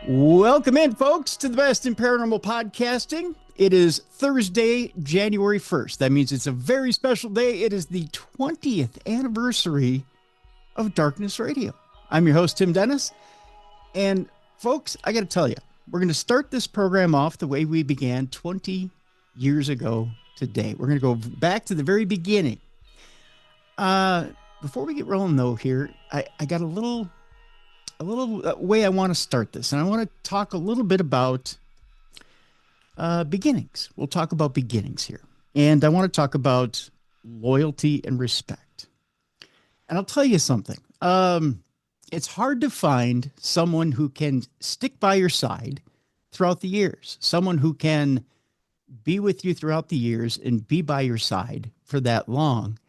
Welcome in, folks, to the best in paranormal podcasting. It is Thursday, January 1st. That means it's a very special day. It is the 20th anniversary of Darkness Radio. I'm your host, Tim Dennis. And, folks, I got to tell you, we're going to start this program off the way we began 20 years ago today. We're going to go back to the very beginning. Before we get rolling, though, here, I got a little way I want to start this. And I want to talk a little bit about beginnings. We'll talk about beginnings here. And I want to talk about loyalty and respect. And I'll tell you something. It's hard to find someone who can stick by your side throughout the years. Someone who can be with you throughout the years and be by your side for that long.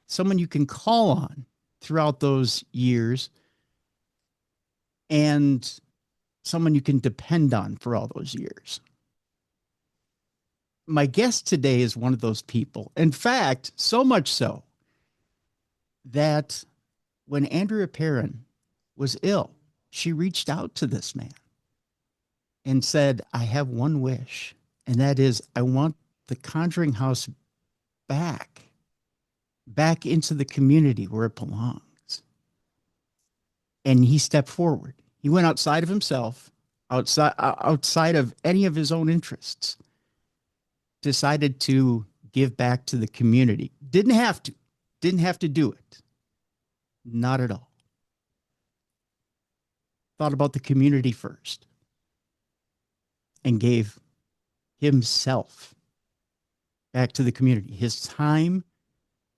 Someone you can call on throughout those years. And someone you can depend on for all those years. My guest today is one of those people. In fact, so much so that when Andrea Perrin was ill, she reached out to this man and said, I have one wish, and that is I want the Conjuring House back into the community where it belongs. And he stepped forward. He went outside of himself, outside of any of his own interests, decided to give back to the community. Didn't have to do it. Not at all. Thought about the community first and gave himself back to the community. His time,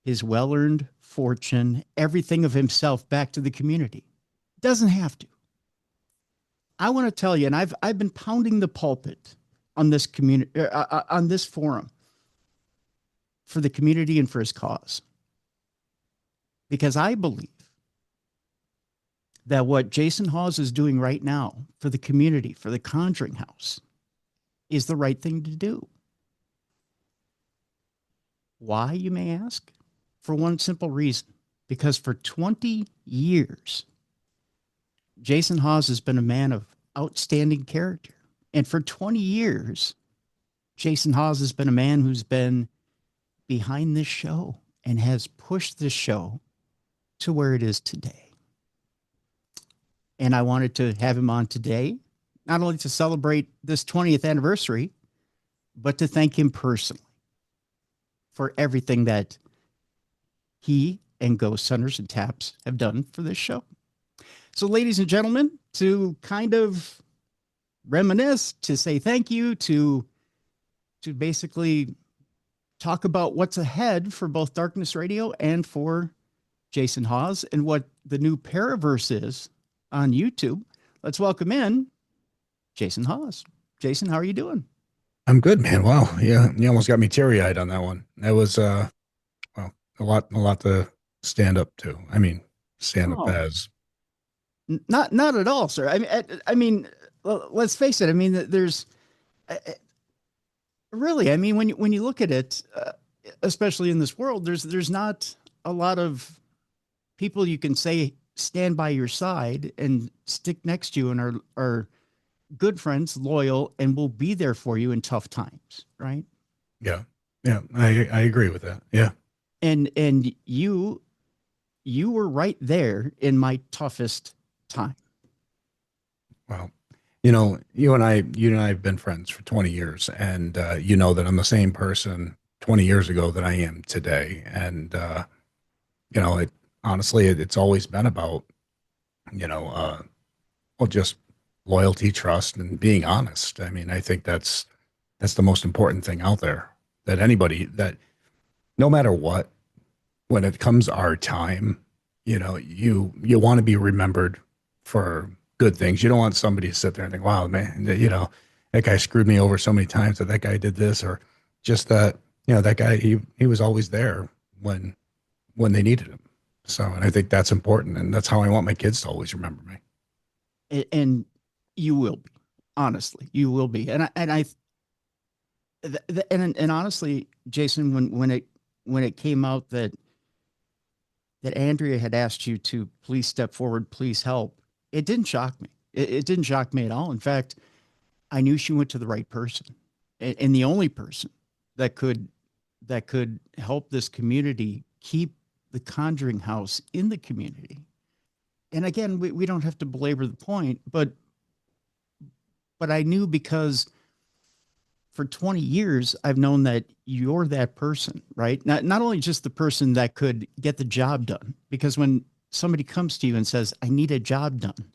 his well-earned fortune, everything of himself back to the community. Doesn't have to. I want to tell you, and I've been pounding the pulpit on this community, on this forum, for the community and for his cause, because I believe that what Jason Hawes is doing right now for the community, for the Conjuring House, is the right thing to do. Why, you may ask? For one simple reason: because for 20 years. Jason Hawes has been a man of outstanding character. And for 20 years, Jason Hawes has been a man who's been behind this show and has pushed this show to where it is today. And I wanted to have him on today, not only to celebrate this 20th anniversary, but to thank him personally for everything that he and Ghosthunters and Taps have done for this show. So, ladies and gentlemen, to kind of reminisce, to say thank you, to basically talk about what's ahead for both Darkness Radio and for Jason Hawes and what the new Paraverse is on YouTube, let's welcome in Jason Hawes. Jason, how are you doing? I'm good, man. Wow. Yeah. You almost got me teary-eyed on that one. That was, a lot to stand up to. I mean, stand up as. Not at all, sir. I mean, let's face it. I mean, there's really, I mean, when you look at it, especially in this world, there's not a lot of people you can say stand by your side and stick next to you and are good friends, loyal, and will be there for you in tough times, right? Yeah. Yeah. I agree with that. Yeah. And you were right there in my toughest time. Well, you and I have been friends for 20 years, and you know that I'm the same person 20 years ago that I am today. And honestly, it's always been about, just loyalty, trust, and being honest. I mean, I think that's the most important thing out there, that anybody, that no matter what, when it comes our time, you want to be remembered for good things. You don't want somebody to sit there and think, wow, man, that guy screwed me over so many times, that guy did this, or just that, that guy, he was always there when they needed him. So, and I think that's important. And that's how I want my kids to always remember me. And you will be, honestly, you will be. And honestly, Jason, when it came out that Andrea had asked you to please step forward, please help, it didn't shock me. It didn't shock me at all. In fact, I knew she went to the right person, and the only person that could help this community keep the Conjuring House in the community. And again, we don't have to belabor the point, but I knew because for 20 years I've known that you're that person, right? Not only just the person that could get the job done, because when somebody comes to you and says, I need a job done,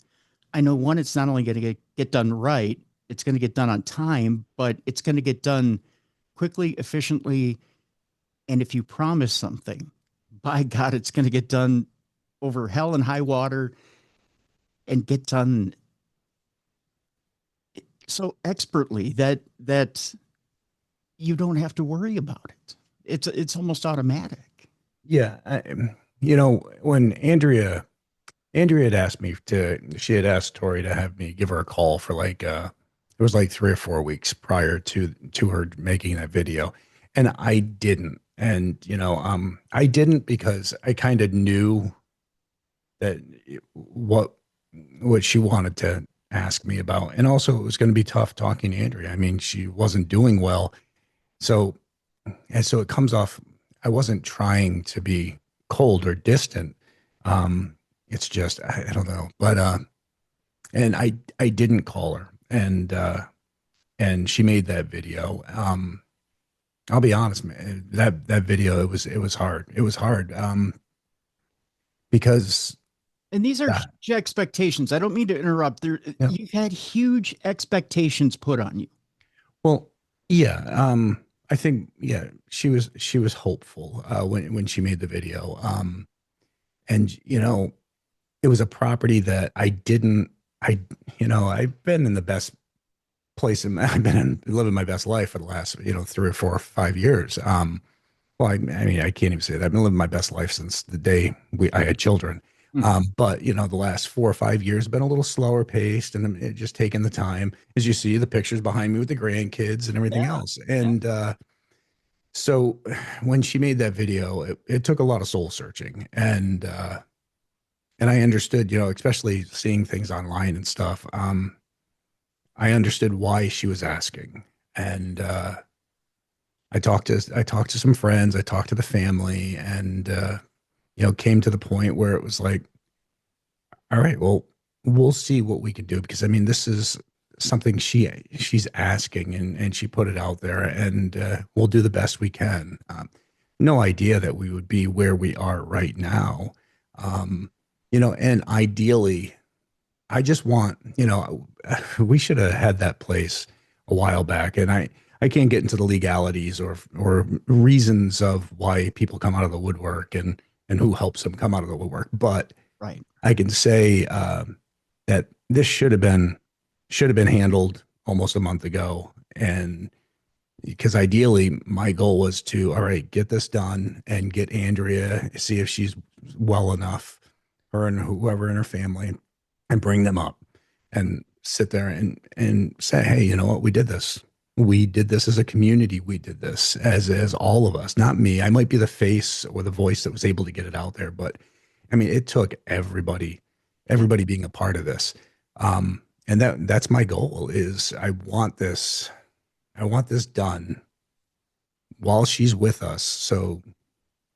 I know one, it's not only going to get done right, it's going to get done on time, but it's going to get done quickly, efficiently. And if you promise something, by God, it's going to get done over hell and high water and get done so expertly that you don't have to worry about it. It's almost automatic. Yeah. When Andrea had asked me she had asked Tori to have me give her a call for like, it was like 3 or 4 weeks prior to her making that video. And I didn't. And, I didn't because I kind of knew that what she wanted to ask me about. And also it was going to be tough talking to Andrea. I mean, she wasn't doing well. So it comes off, I wasn't trying to be cold or distant. It's just, I don't know, but, and I didn't call her and she made that video. I'll be honest, man, that video, it was hard. It was hard. Because and these are huge expectations. I don't mean to interrupt. You've had huge expectations put on you. Well, yeah. I think, yeah, she was hopeful, when she made the video. And it was a property that I've been in the best place I've been living my best life for the last, 3 or 4 or 5 years. Well, I mean, I can't even say that. I've been living my best life since the day I had children. But the last 4 or 5 years have been a little slower paced, and it just taking the time, as you see the pictures behind me with the grandkids and everything else. And so when she made that video, it took a lot of soul searching, and I understood, especially seeing things online and stuff. I understood why she was asking, and I talked to some friends, I talked to the family, and came to the point where it was like, all right, well, we'll see what we can do, because I mean, this is something she's asking, and she put it out there, and we'll do the best we can. No idea that we would be where we are right now. And ideally, I just want, we should have had that place a while back. And I can't get into the legalities or reasons of why people come out of the woodwork and who helps them come out of the woodwork. But right, I can say that this should have been handled almost a month ago. And because ideally my goal was to, all right, get this done and get Andrea, see if she's well enough, her and whoever in her family, and bring them up and sit there and say, hey, you know what? We did this. We did this as a community. We did this as all of us, not me. I might be the face or the voice that was able to get it out there, but I mean, it took everybody being a part of this. And that's my goal is I want this done while she's with us. So,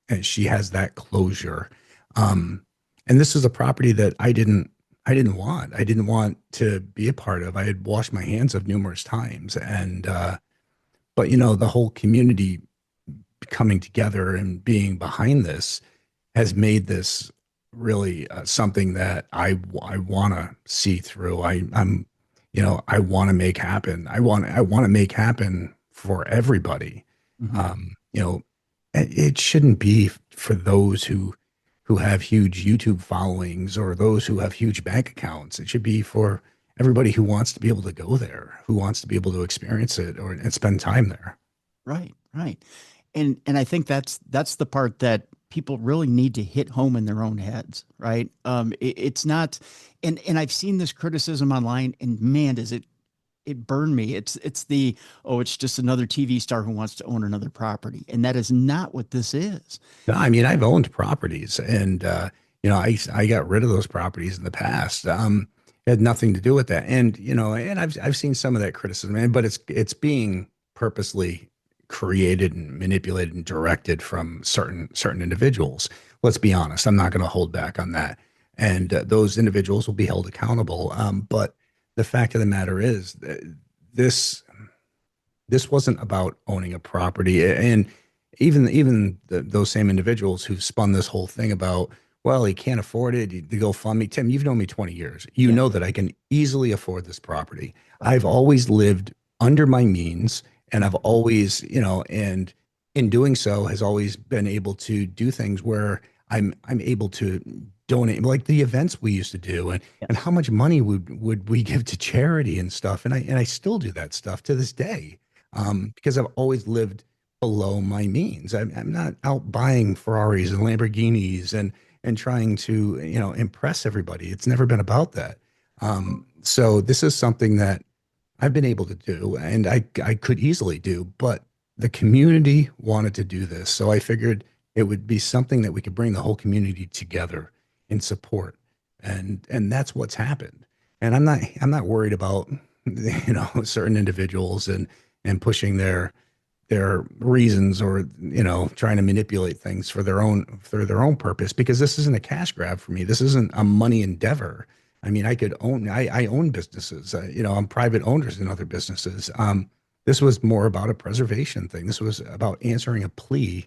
and she has that closure. And this is a property that I didn't want. I didn't want to be a part of. I had washed my hands of numerous times, and but the whole community coming together and being behind this has made this really something that I want to see through. I'm I want to make happen. I want to make happen for everybody. It shouldn't be for those who have huge YouTube followings or those who have huge bank accounts. It should be for everybody who wants to be able to go there, who wants to be able to experience it and spend time there. Right. And I think that's the part that people really need to hit home in their own heads, right? It's not, and I've seen this criticism online, and man, it burned me. It's just another TV star who wants to own another property. And that is not what this is. No, I mean, I've owned properties, and I got rid of those properties in the past. It had nothing to do with that. And, and I've seen some of that criticism, but it's being purposely created and manipulated and directed from certain individuals. Let's be honest. I'm not going to hold back on that. And those individuals will be held accountable. But the fact of the matter is that this wasn't about owning a property. And even those same individuals who've spun this whole thing about, well, he can't afford it, the GoFundMe. Tim, you've known me 20 years. You Yeah. know that I can easily afford this property. Right. I've always lived under my means, and I've always, and in doing so has always been able to do things where I'm able to donate, like the events we used to do, and Yes. how much money would we give to charity and stuff. And I still do that stuff to this day, because I've always lived below my means. I'm not out buying Ferraris and Lamborghinis and trying to, impress everybody. It's never been about that. So this is something that I've been able to do, and I could easily do, but the community wanted to do this. So I figured it would be something that we could bring the whole community together in support. And that's what's happened. And I'm not worried about, certain individuals and pushing their reasons, or trying to manipulate things for their own purpose, because this isn't a cash grab for me. This isn't a money endeavor. I mean, I own businesses. I'm private owners in other businesses. This was more about a preservation thing. This was about answering a plea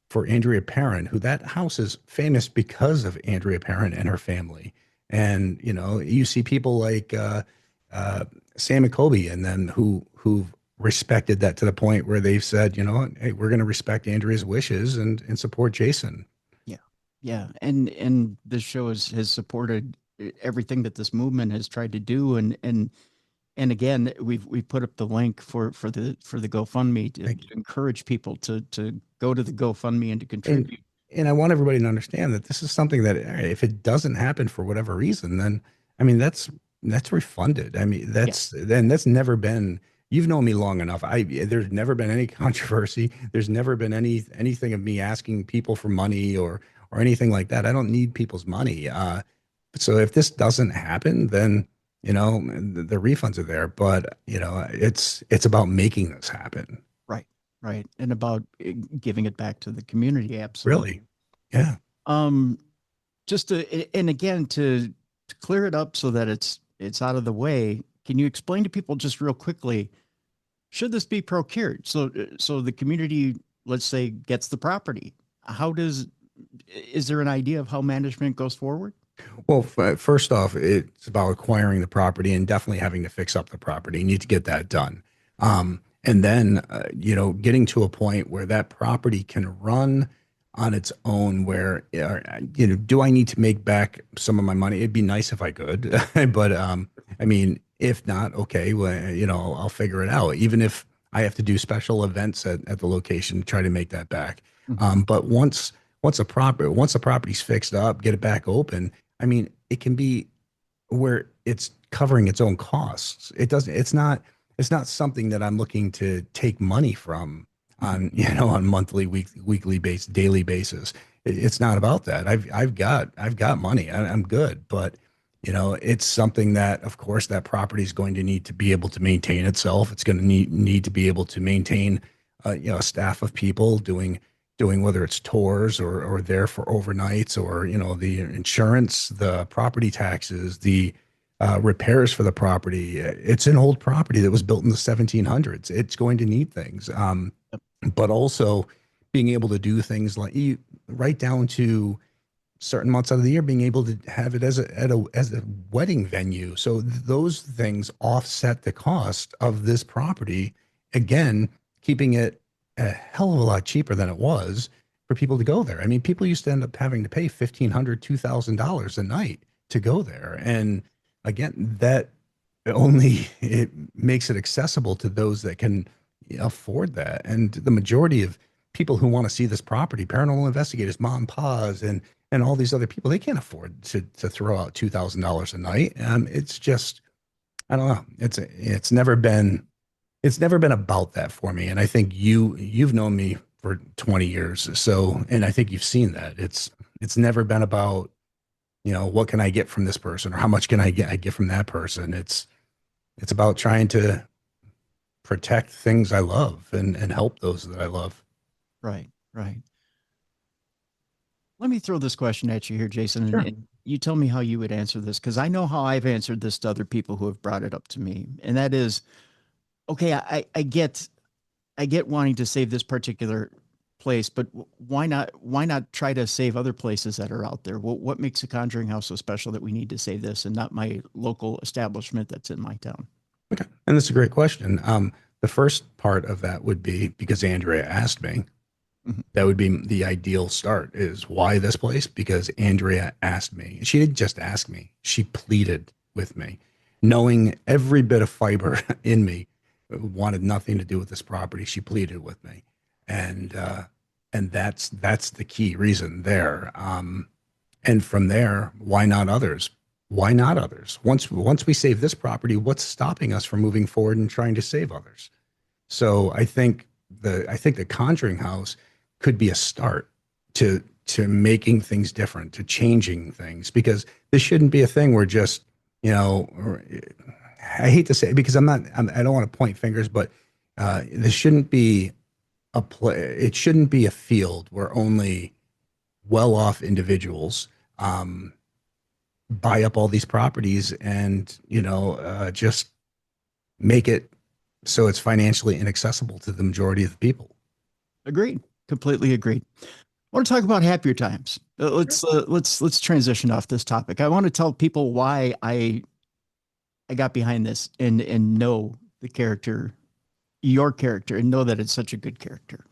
for Andrea Perron, who, that house is famous because of Andrea Perron and her family. And you see people like uh, Sam and Kobe and them who've respected that to the point where they've said, what, hey, we're going to respect Andrea's wishes and support Jason. Yeah. Yeah. And this show has supported everything that this movement has tried to do. And again, we've put up the link for the GoFundMe Thank to encourage people to go to the GoFundMe and to and contribute. and I want everybody to understand that this is something that, all right, if it doesn't happen for whatever reason, then I mean that's refunded. I mean Yeah. that's never been. You've known me long enough. There's never been any controversy. There's never been anything of me asking people for money or anything like that. I don't need people's money. So if this doesn't happen, then the refunds are there. But it's about making this happen. Right. Right. And about giving it back to the community. Absolutely. Really, yeah. Um, just to, and again, to clear it up so that it's out of the way. Can you explain to people just real quickly, should this be procured? So the community, let's say, gets the property. How does, is there an idea of how management goes forward? Well, first off, it's about acquiring the property and definitely having to fix up the property. You need to get that done. And then, getting to a point where that property can run on its own, where, do I need to make back some of my money? It'd be nice if I could, but, I mean, if not, okay, well, I'll figure it out. Even if I have to do special events at the location to try to make that back. Mhm. But once the property's fixed up, get it back open. I mean, it can be where it's covering its own costs. It's not something that I'm looking to take money from Mhm. on monthly, weekly base, daily basis. It's not about that. I've got money. I'm good, but it's something that, of course, that property is going to need to be able to maintain itself. It's going to need to be able to maintain, a staff of people doing whether it's tours or there for overnights, or the insurance, the property taxes, the repairs for the property. It's an old property that was built in the 1700s. It's going to need things, Yep. but also being able to do things like right down to certain months out of the year, being able to have it as a wedding venue. So those things offset the cost of this property. Again, keeping it a hell of a lot cheaper than it was for people to go there. I mean, people used to end up having to pay $1,500, $2,000 a night to go there. And again, that only it makes it accessible to those that can afford that. And the majority of people who want to see this property, paranormal investigators, mom, pa's, and all these other people, they can't afford to throw out $2,000 a night. It's just, I don't know. It's never been about that for me. And I think you've known me for 20 years. So, and I think you've seen that it's never been about what can I get from this person, or how much can I get from that person? It's about trying to protect things I love and help those that I love. Right, right. Let me throw this question at you here, Jason, and, Sure. and you tell me how you would answer this, because I know how I've answered this to other people who have brought it up to me. And that is, okay, I get wanting to save this particular place, but why not try to save other places that are out there? What makes a conjuring house so special that we need to save this and not my local establishment that's in my town? Okay. And that's a great question. The first part of that would be because Andrea asked me. Mhm. That would be the ideal start is why this place? Because Andrea asked me. She didn't just ask me, she pleaded with me, knowing every bit of fiber in me wanted nothing to do with this property. She pleaded with me. And that's the key reason there. And from there, why not others? Why not others? Once we save this property, what's stopping us from moving forward and trying to save others? So I think the Conjuring House could be a start to making things different, to changing things, because this shouldn't be a thing where just I hate to say it because I don't want to point fingers, but this shouldn't be a play. It shouldn't be a field where only well-off individuals buy up all these properties and just make it so it's financially inaccessible to the majority of the people. Agreed. Completely agreed. I want to talk about happier times. Let's transition off this topic. I want to tell people why I got behind this and know the character, your character, and know that it's such a good character.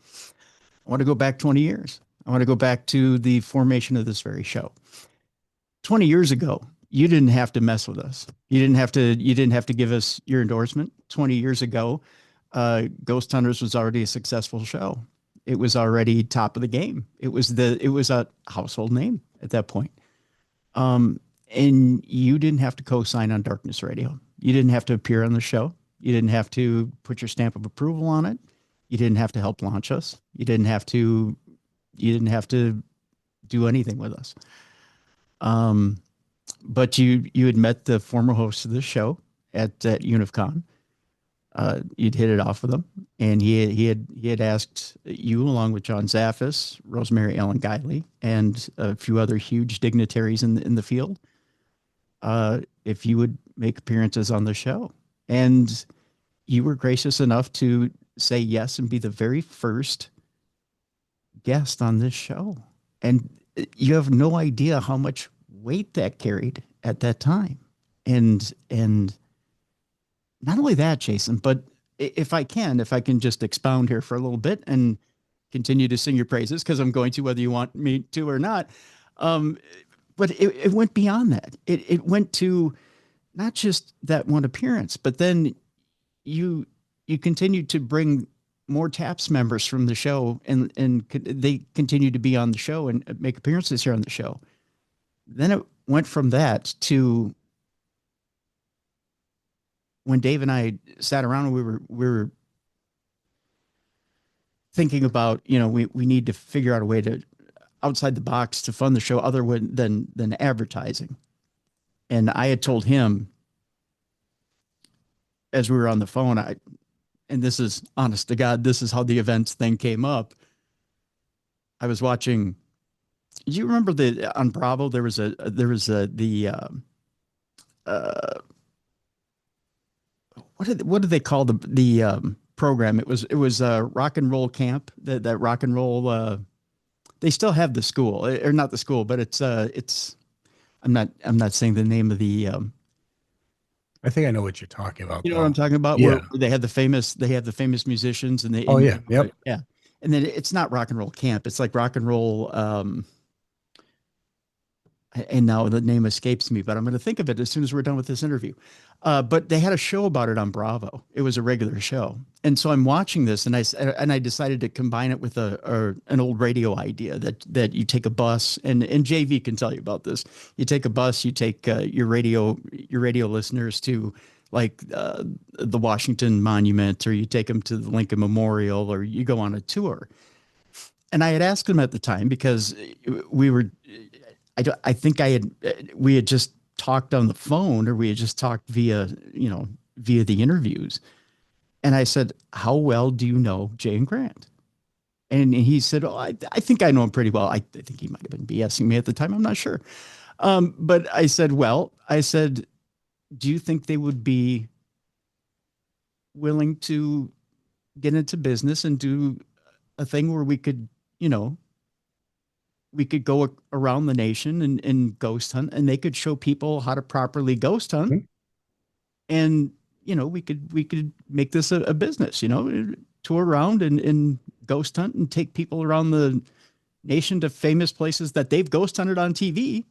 I want to go back 20 years. I want to go back to the formation of this very show. 20 years ago, you didn't have to mess with us. You didn't have to give us your endorsement. 20 years ago, Ghost Hunters was already a successful show. It was already top of the game. It was a household name at that point. And you didn't have to co-sign on Darkness Radio. You didn't have to appear on the show. You didn't have to put your stamp of approval on it. You didn't have to help launch us. You didn't have to do anything with us. But you had met the former host of the show at UNIFCON. You'd hit it off with him, and he had asked you, along with John Zaffis, Rosemary Ellen Guiley, and a few other huge dignitaries in the field, if you would make appearances on the show. And you were gracious enough to say yes and be the very first guest on this show. And you have no idea how much weight that carried at that time. And not only that, Jason, but if I can just expound here for a little bit and continue to sing your praises, because I'm going to, whether you want me to or not. Um, but it went beyond that. It went to not just that one appearance, but then you continued to bring more TAPS members from the show, and they continued to be on the show and make appearances here on the show. Then it went from that to when Dave and I sat around and we were thinking about, we need to figure out a way to outside the box to fund the show other than advertising. And I had told him as we were on the phone, and this is honest to God, this is how the events thing came up. I was watching. Do you remember on Bravo there was what did they call the program? It was rock and roll camp, that rock and roll. They still have the school, or not the school, but it's. I'm not saying the name of the. I think I know what you're talking about, You know what though. I'm talking about? Where Yeah. they have the famous musicians, and they. Oh, yeah. Yep. Yeah, and then it's not rock and roll camp. It's like rock and roll. And now the name escapes me, but I'm going to think of it as soon as we're done with this interview. But they had a show about it on Bravo. It was a regular show, and so I'm watching this, and I decided to combine it with an old radio idea that you take a bus, and JV can tell you about this. You take a bus, you take your radio listeners to like the Washington Monument, or you take them to the Lincoln Memorial, or you go on a tour. And I had asked him at the time because we were. I think we had just talked on the phone, or we had just talked via, via the interviews. And I said, how well do you know Jane Grant? And he said, oh, I think I know him pretty well. I think he might have been BSing me at the time. I'm not sure. But I said, do you think they would be willing to get into business and do a thing where we could, we could go around the nation and ghost hunt, and they could show people how to properly ghost hunt. Mhm. And, we could make this a business, tour around and ghost hunt and take people around the nation to famous places that they've ghost hunted on TV,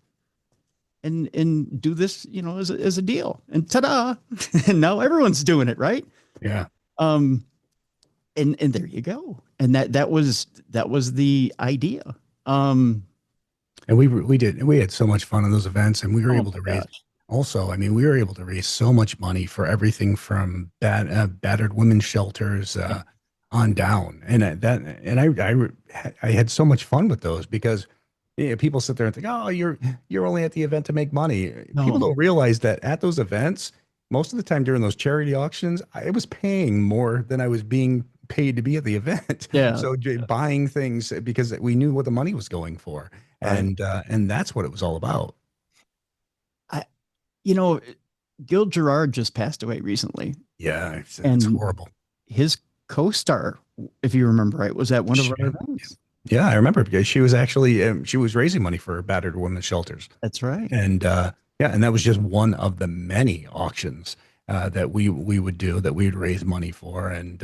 and do this, as a deal. And ta-da. And now everyone's doing it, right? Yeah. Um, and there you go. And that was the idea. And we had so much fun in those events, and we were Oh able my to raise gosh. also, I mean, we were able to raise so much money for everything from battered women's shelters Yeah. on down. And I had so much fun with those because people sit there and think, oh, you're only at the event to make money. People No. don't realize that at those events, most of the time during those charity auctions, I was paying more than I was being paid to be at the event. Yeah. So buying things because we knew what the money was going for, Right. and that's what it was all about. I, you know, Gil Gerard just passed away recently, Yeah, it's and horrible. his co-star, if you remember right, was at one of our events. Yeah, I remember because she was actually she was raising money for battered women's shelters, That's right. and yeah, and that was just one of the many auctions that we would do that we would raise money for, and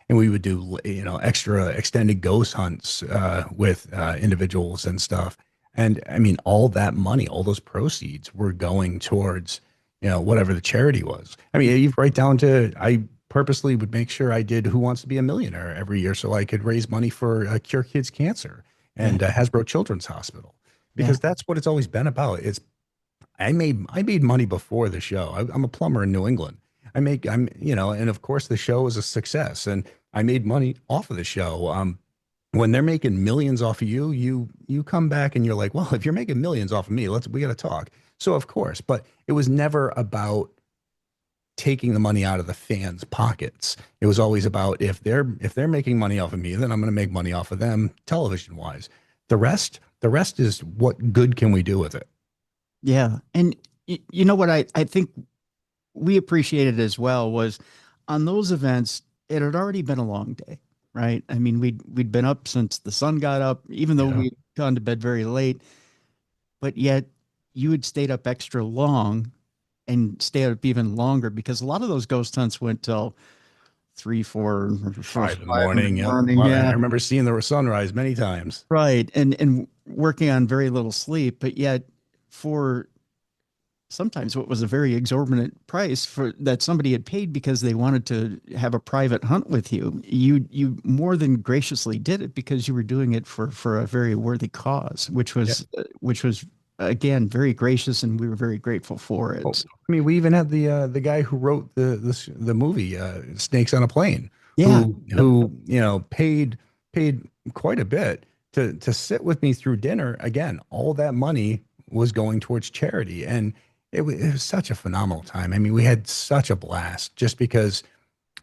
we would do extra extended ghost hunts with individuals and stuff. And I mean, all that money, all those proceeds were going towards whatever the charity was. I mean, you right down to I purposely would make sure I did Who Wants to Be a Millionaire every year so I could raise money for Cure Kids Cancer Yeah. and Hasbro Children's Hospital Yeah. because that's what it's always been about. It's I made money before the show. I'm a plumber in New England. And of course the show is a success, and I made money off of the show. When they're making millions off of you, you come back and you're like, well, if you're making millions off of me, we got to talk. So of course, but it was never about taking the money out of the fans' pockets. It was always about if they're making money off of me, then I'm going to make money off of them television wise. The rest is what good can we do with it? Yeah. And you know what I think we appreciated as well was on those events, it had already been a long day, right? I mean, we'd been up since the sun got up, even though Yeah. we'd gone to bed very late, but yet you had stayed up extra long and stayed up even longer because a lot of those ghost hunts went till 3, 4, 5 in the 5 in the morning. Yep. morning. Well, I Yeah. remember seeing the sunrise many times. Right. And working on very little sleep, but yet for sometimes what was a very exorbitant price for that somebody had paid because they wanted to have a private hunt with you. You more than graciously did it because you were doing it for a very worthy cause, Yeah. which was again very gracious, and we were very grateful for Oh, it. I mean, we even had the guy who wrote the movie Snakes on a Plane, Yeah. Yep. who paid quite a bit to sit with me through dinner. Again, all that money was going towards charity, and it was such a phenomenal time. I mean, we had such a blast just because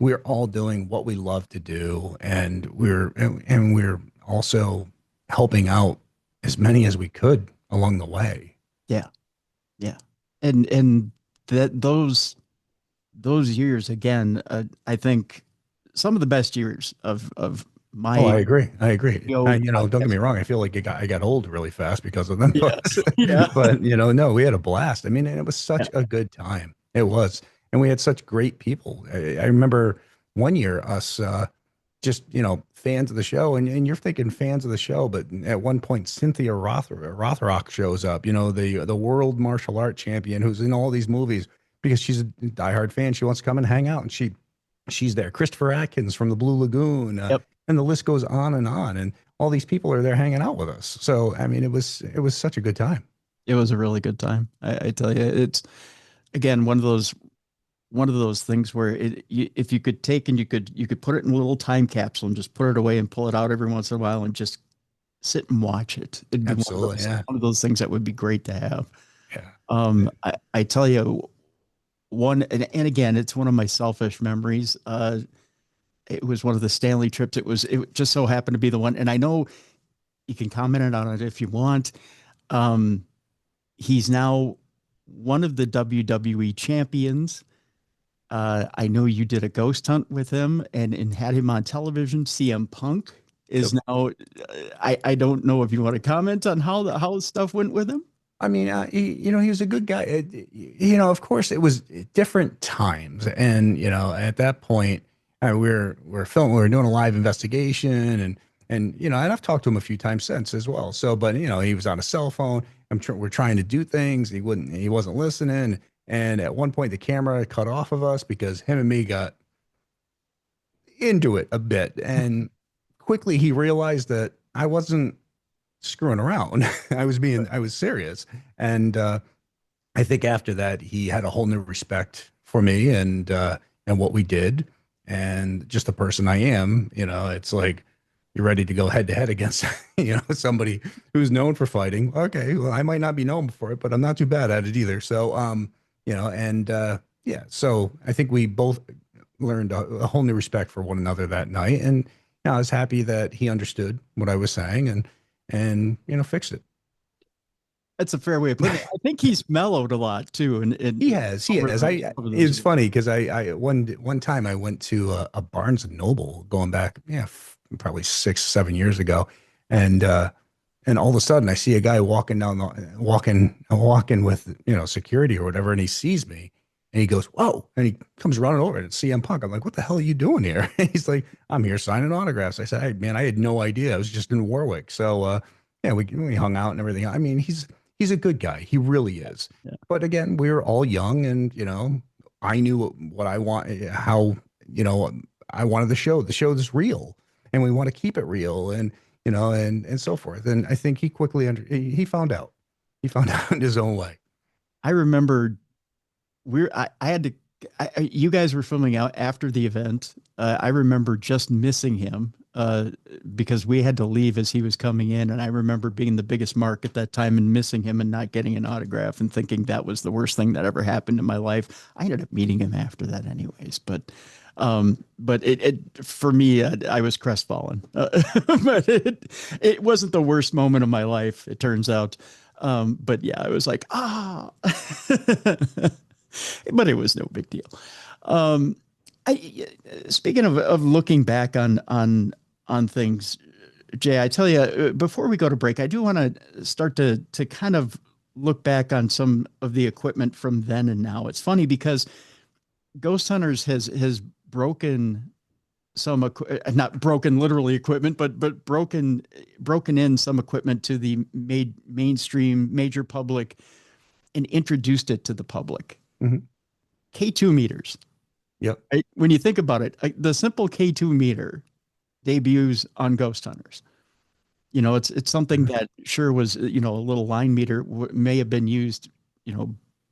we're all doing what we love to do, and we're also helping out as many as we could along the way. Yeah. Yeah. And that those years again, I think some of the best years of Oh, I my agree. I agree. Don't get podcast. me wrong. I feel like I got old really fast because of them, Yeah. Yeah. but no, we had a blast. I mean, and it was Yeah. such a good time. It was, and we had such great people. I remember one year us just fans of the show, and you're thinking fans of the show, but at one point Cynthia Rothrock shows up. The world martial art champion who's in all these movies because she's a diehard fan. She wants to come and hang out, and she's there. Christopher Atkins from the Blue Lagoon, Yep. and the list goes on, and all these people are there hanging out with us. So I mean, it was such a good time. It was a really good time. I tell you, it's again one of those things where if you could take and you could put it in a little time capsule and just put it away and pull it out every once in a while and just sit and watch it. It'd be Absolutely. Yeah. one of those things that would be great to have. Yeah. I tell you and again, it's one of my selfish memories. It was one of the Stanley trips. It just so happened to be the one. And I know you can comment on it if you want. He's now one of the WWE champions. I know you did a ghost hunt with him and had him on television. CM Punk is now. I don't know if you want to comment on how stuff went with him. I mean, he was a good guy. Of course, it was different times, and at that point, we're filming, we're doing a live investigation, and I've talked to him a few times since as well. So, but he was on a cell phone. We're trying to do things. He wasn't listening. And at one point, the camera cut off of us because him and me got into it a bit. And quickly, he realized that I wasn't screwing around. I was serious. And I think after that, he had a whole new respect for me and what we did and just the person I am. It's like, you're ready to go head to head against, somebody who's known for fighting. Okay, well, I might not be known for it, but I'm not too bad at it either. So, yeah. So I think we both learned a whole new respect for one another that night, and I was happy that he understood what I was saying and fixed it. That's a fair way of putting it. I think he's mellowed a lot too, and he has. It's funny because I one time I went to a Barnes and Noble going back, probably 6-7 years ago, and all of a sudden I see a guy walking with security or whatever, and he sees me and he goes, "Whoa!" and he comes running over, and it's CM Punk. I'm like, "What the hell are you doing here?" And he's like, "I'm here signing autographs." I said, "Hey man, I had no idea. I was just in Warwick." So we hung out and everything. I mean, he's a good guy. He really is. Yeah. But again, we were all young, and I knew what I want, how I wanted the show. The show is real, and we want to keep it real, and and so forth. And I think he quickly he found out. He found out in his own way. I remember you guys were filming out after the event. I remember just missing him because we had to leave as he was coming in. And I remember being the biggest mark at that time and missing him and not getting an autograph and thinking that was the worst thing that ever happened in my life. I ended up meeting him after that anyways, but it for me, I was crestfallen, but it wasn't the worst moment of my life, it turns out. But yeah, I was like, but it was no big deal. Speaking of looking back on things, Jay, I tell you, before we go to break, I do want to start to kind of look back on some of the equipment from then and now. It's funny because Ghost Hunters has broken some not broken literally equipment, but broken in some equipment to the mainstream major public and introduced it to the public. Mm-hmm. K2 meters. Yep. Right? When you think about it, the simple K2 meter debuts on Ghost Hunters. It's something that sure was, a little line meter may have been used,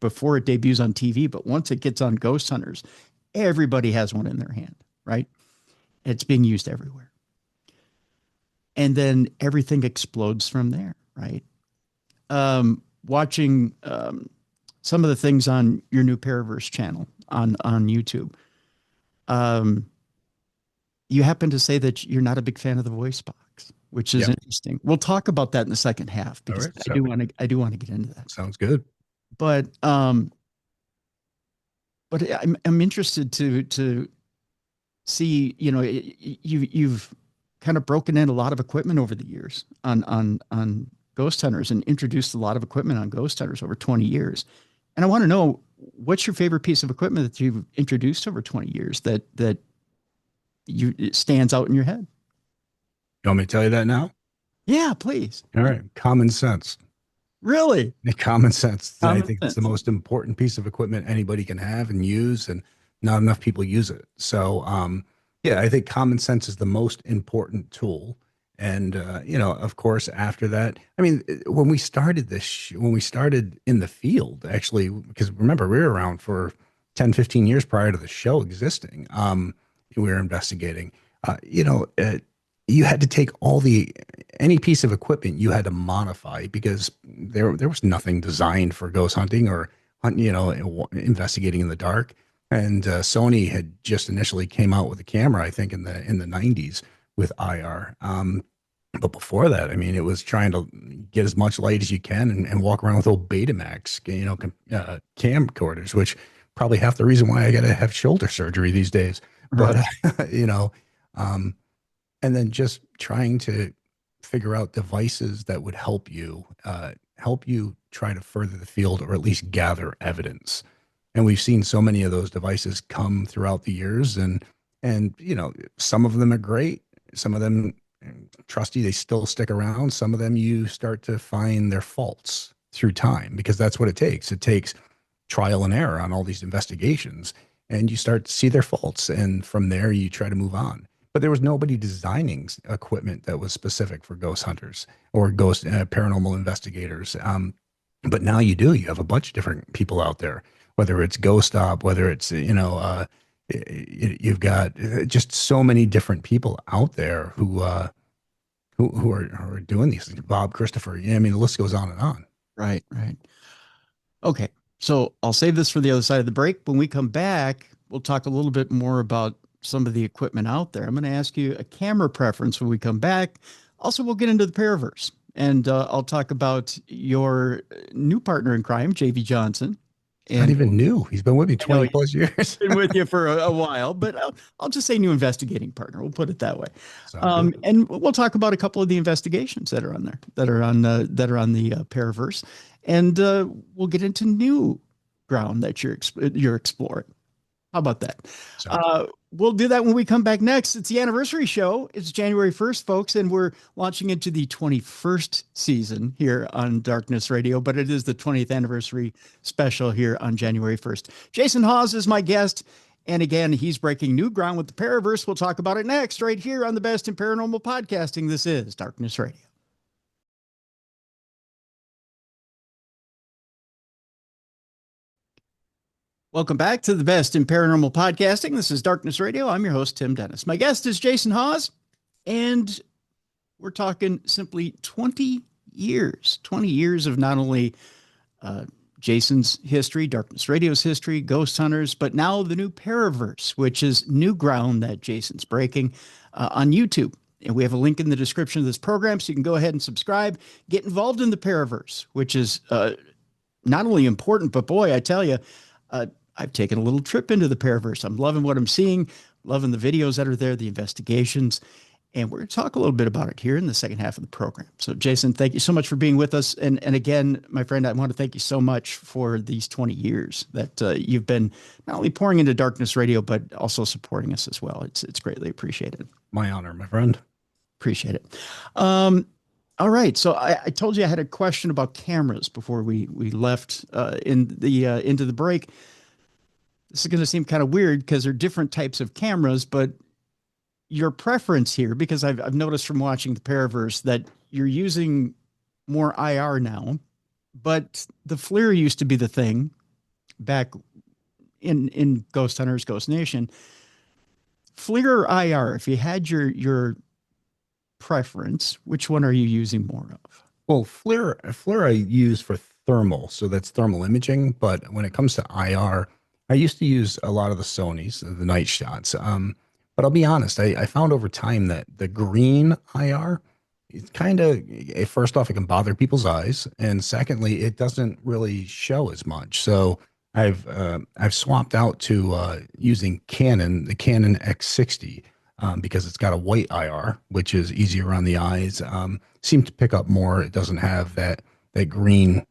before it debuts on TV, but once it gets on Ghost Hunters, everybody has one in their hand, right? It's being used everywhere. And then everything explodes from there, right? Watching some of the things on your new Paraverse channel on YouTube. You happen to say that you're not a big fan of the voice box, which is interesting. We'll talk about that in the second half because I do want to get into that. Sounds good. But I'm interested to see, you've kind of broken in a lot of equipment over the years on Ghost Hunters and introduced a lot of equipment on Ghost Hunters over 20 years. And I want to know, what's your favorite piece of equipment that you've introduced over 20 years that it stands out in your head? You want me to tell you that now? Yeah, please. All right. Common sense. Really? Common sense. I think it's the most important piece of equipment anybody can have and use, and not enough people use it. So, I think common sense is the most important tool. And, of course, after that, I mean, when we started when we started in the field, actually, because remember, we were around for 10, 15 years prior to the show existing. We were investigating, you had to take any piece of equipment you had to modify because there was nothing designed for ghost hunting or investigating in the dark. And Sony had just initially came out with a camera, I think in the 90s with IR. But before that, I mean, it was trying to get as much light as you can and walk around with old Betamax, camcorders, which probably half the reason why I got to have shoulder surgery these days. But Right. um, and then just trying to figure out devices that would help you try to further the field or at least gather evidence. And we've seen so many of those devices come throughout the years, and some of them are great, some of them trusty, they still stick around. Some of them you start to find their faults through time because that's what it takes. It takes trial and error on all these investigations, and you start to see their faults, and from there you try to move on. But there was nobody designing equipment that was specific for ghost hunters or ghost paranormal investigators. But now you do. You have a bunch of different people out there, whether it's Ghost Stop, whether it's you've got just so many different people out there who are doing these things. Bob, Christopher, I mean, the list goes on and on. Right. Right. Okay. So I'll save this for the other side of the break. When we come back, we'll talk a little bit more about some of the equipment out there. I'm going to ask you a camera preference when we come back. Also, we'll get into the paraverse, and I'll talk about your new partner in crime, JvJohnson. It's not And even new. He's been with me I know 20 plus years. been with you for a while, but I'll just say new investigating partner. We'll put it that way. Sounds good. And we'll talk about a couple of the investigations that are on there, that are on the Paraverse, and we'll get into new ground that you're exploring. How about that? We'll do that when we come back next. It's the anniversary show. It's January 1st, folks, and we're launching into the 21st season here on Darkness Radio, but it is the 20th anniversary special here on January 1st. Jason Hawes is my guest, and again, he's breaking new ground with the Paraverse. We'll talk about it next, right here on the Best in Paranormal Podcasting. This is Darkness Radio. Welcome back to the Best in Paranormal Podcasting. This is Darkness Radio. I'm your host, Tim Dennis. My guest is Jason Hawes, and we're talking simply 20 years of not only Jason's history, Darkness Radio's history, Ghost Hunters, but now the new Paraverse, which is new ground that Jason's breaking on YouTube. And we have a link in the description of this program, so you can go ahead and subscribe, get involved in the Paraverse, which is not only important, but boy, I tell you, I've taken a little trip into the Paraverse. I'm loving what I'm seeing, loving the videos that are there, the investigations, and we're going to talk a little bit about it here in the second half of the program. So, Jason, thank you so much for being with us. And again, my friend, I want to thank you so much for these 20 years that you've been not only pouring into Darkness Radio, but also supporting us as well. It's greatly appreciated. My honor, my friend. Appreciate it. All right. So I told you I had a question about cameras before we left into the break. This is going to seem kind of weird because they're different types of cameras, but your preference here, because I've noticed from watching the Paraverse that you're using more IR now, but the FLIR used to be the thing back in Ghost Hunters, Ghost Nation. FLIR or IR, if you had your preference, which one are you using more of? Well, FLIR I use for thermal, so that's thermal imaging. But when it comes to IR, I used to use a lot of the Sonys, the night shots. But I'll be honest, I found over time that the green IR, it's kind of, first off, it can bother people's eyes, and secondly, it doesn't really show as much. So I've swapped out to using the Canon X60, because it's got a white IR, which is easier on the eyes. Seemed to pick up more. It doesn't have that green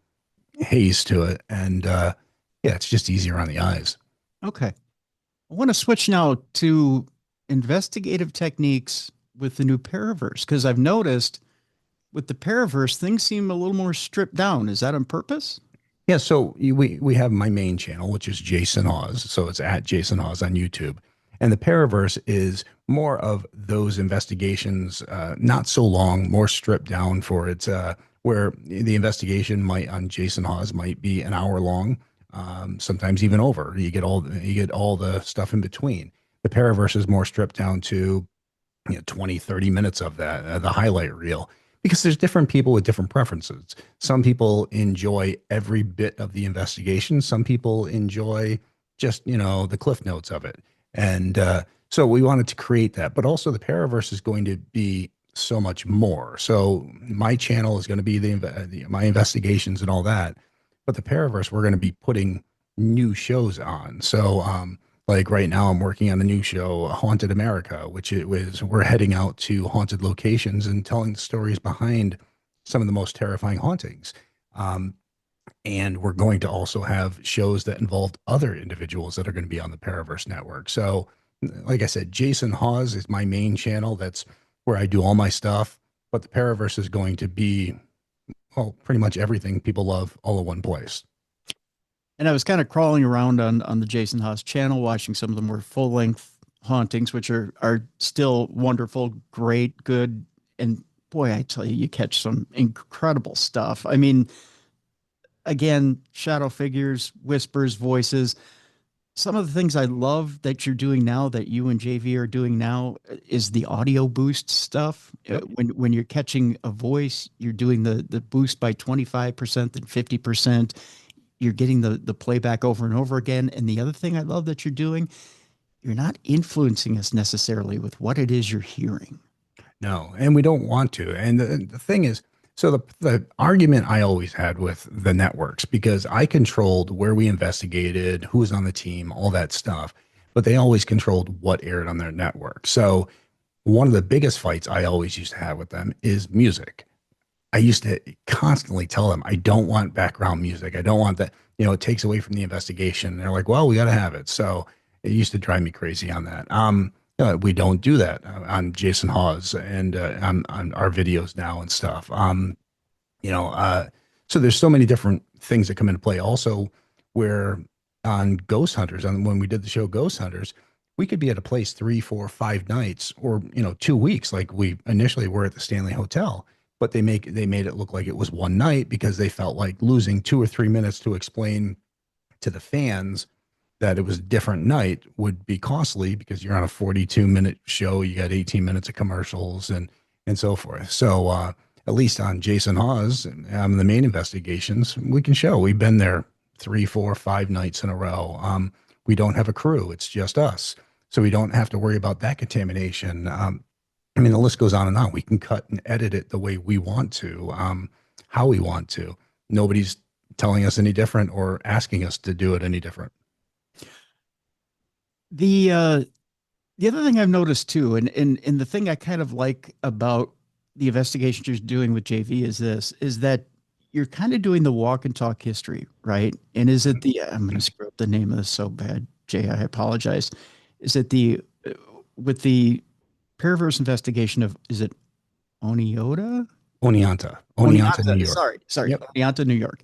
haze to it, and yeah, it's just easier on the eyes. Okay, I want to switch now to investigative techniques with the new Paraverse, because I've noticed with the Paraverse things seem a little more stripped down. Is that on purpose? Yeah, so we have my main channel, which is Jason Hawes. So it's at Jason Hawes on YouTube. And the Paraverse is more of those investigations, not so long, more stripped down for its, where the investigation on Jason Hawes might be an hour long, sometimes even over. You get all the stuff in between. The Paraverse is more stripped down to 20, 30 minutes of that, the highlight reel, because there's different people with different preferences. Some people enjoy every bit of the investigation. Some people enjoy just, the cliff notes of it. And so we wanted to create that, but also the Paraverse is going to be so much more. So my channel is going to be my investigations and all that, but the Paraverse, we're going to be putting new shows on. So, like right now, I'm working on a new show, Haunted America, which it was we're heading out to haunted locations and telling the stories behind some of the most terrifying hauntings. Um, and we're going to also have shows that involve other individuals that are going to be on the Paraverse network. So, like I said, Jason Hawes is my main channel. That's where I do all my stuff. But the Paraverse is going to be, well, pretty much everything people love all in one place. And I was kind of crawling around on the Jason Hawes channel, watching some of the more full length hauntings, which are still wonderful, great, good. And boy, I tell you, you catch some incredible stuff. I mean, again, shadow figures, whispers, voices. Some of the things I love that you're doing now, that you and JV are doing now, is the audio boost stuff. Yep. When you're catching a voice, you're doing the boost by 25%, then 50%. You're getting the playback over and over again. And the other thing I love that you're doing, you're not influencing us necessarily with what it is you're hearing. No, and we don't want to. And the thing is, so the argument I always had with the networks, because I controlled where we investigated, who was on the team, all that stuff, but they always controlled what aired on their network. So one of the biggest fights I always used to have with them is music. I used to constantly tell them, I don't want background music. I don't want that. It takes away from the investigation. And they're like, well, we got to have it. So it used to drive me crazy on that. We don't do that on Jason Hawes and on our videos now and stuff. So there's so many different things that come into play. Also, where on Ghost Hunters, when we did the show Ghost Hunters, we could be at a place 3, 4, 5 nights, or 2 weeks, like we initially were at the Stanley Hotel. But they made it look like it was one night because they felt like losing 2 or 3 minutes to explain to the fans that it was a different night would be costly, because you're on a 42-minute show. You got 18 minutes of commercials and so forth. So at least on Jason Hawes, the main investigations, we can show we've been there 3, 4, 5 nights in a row. We don't have a crew. It's just us. So we don't have to worry about that contamination. The list goes on and on. We can cut and edit it the way we want to, how we want to. Nobody's telling us any different or asking us to do it any different. The other thing I've noticed too, and the thing I kind of like about the investigations you're doing with JV is that you're kind of doing the walk and talk history, right? And is it I'm going to screw up the name of this so bad, Jay, I apologize. Is it with the Paraverse investigation of, is it Oneonta? Oneonta, New York. Sorry. Yep. Oneonta, New York.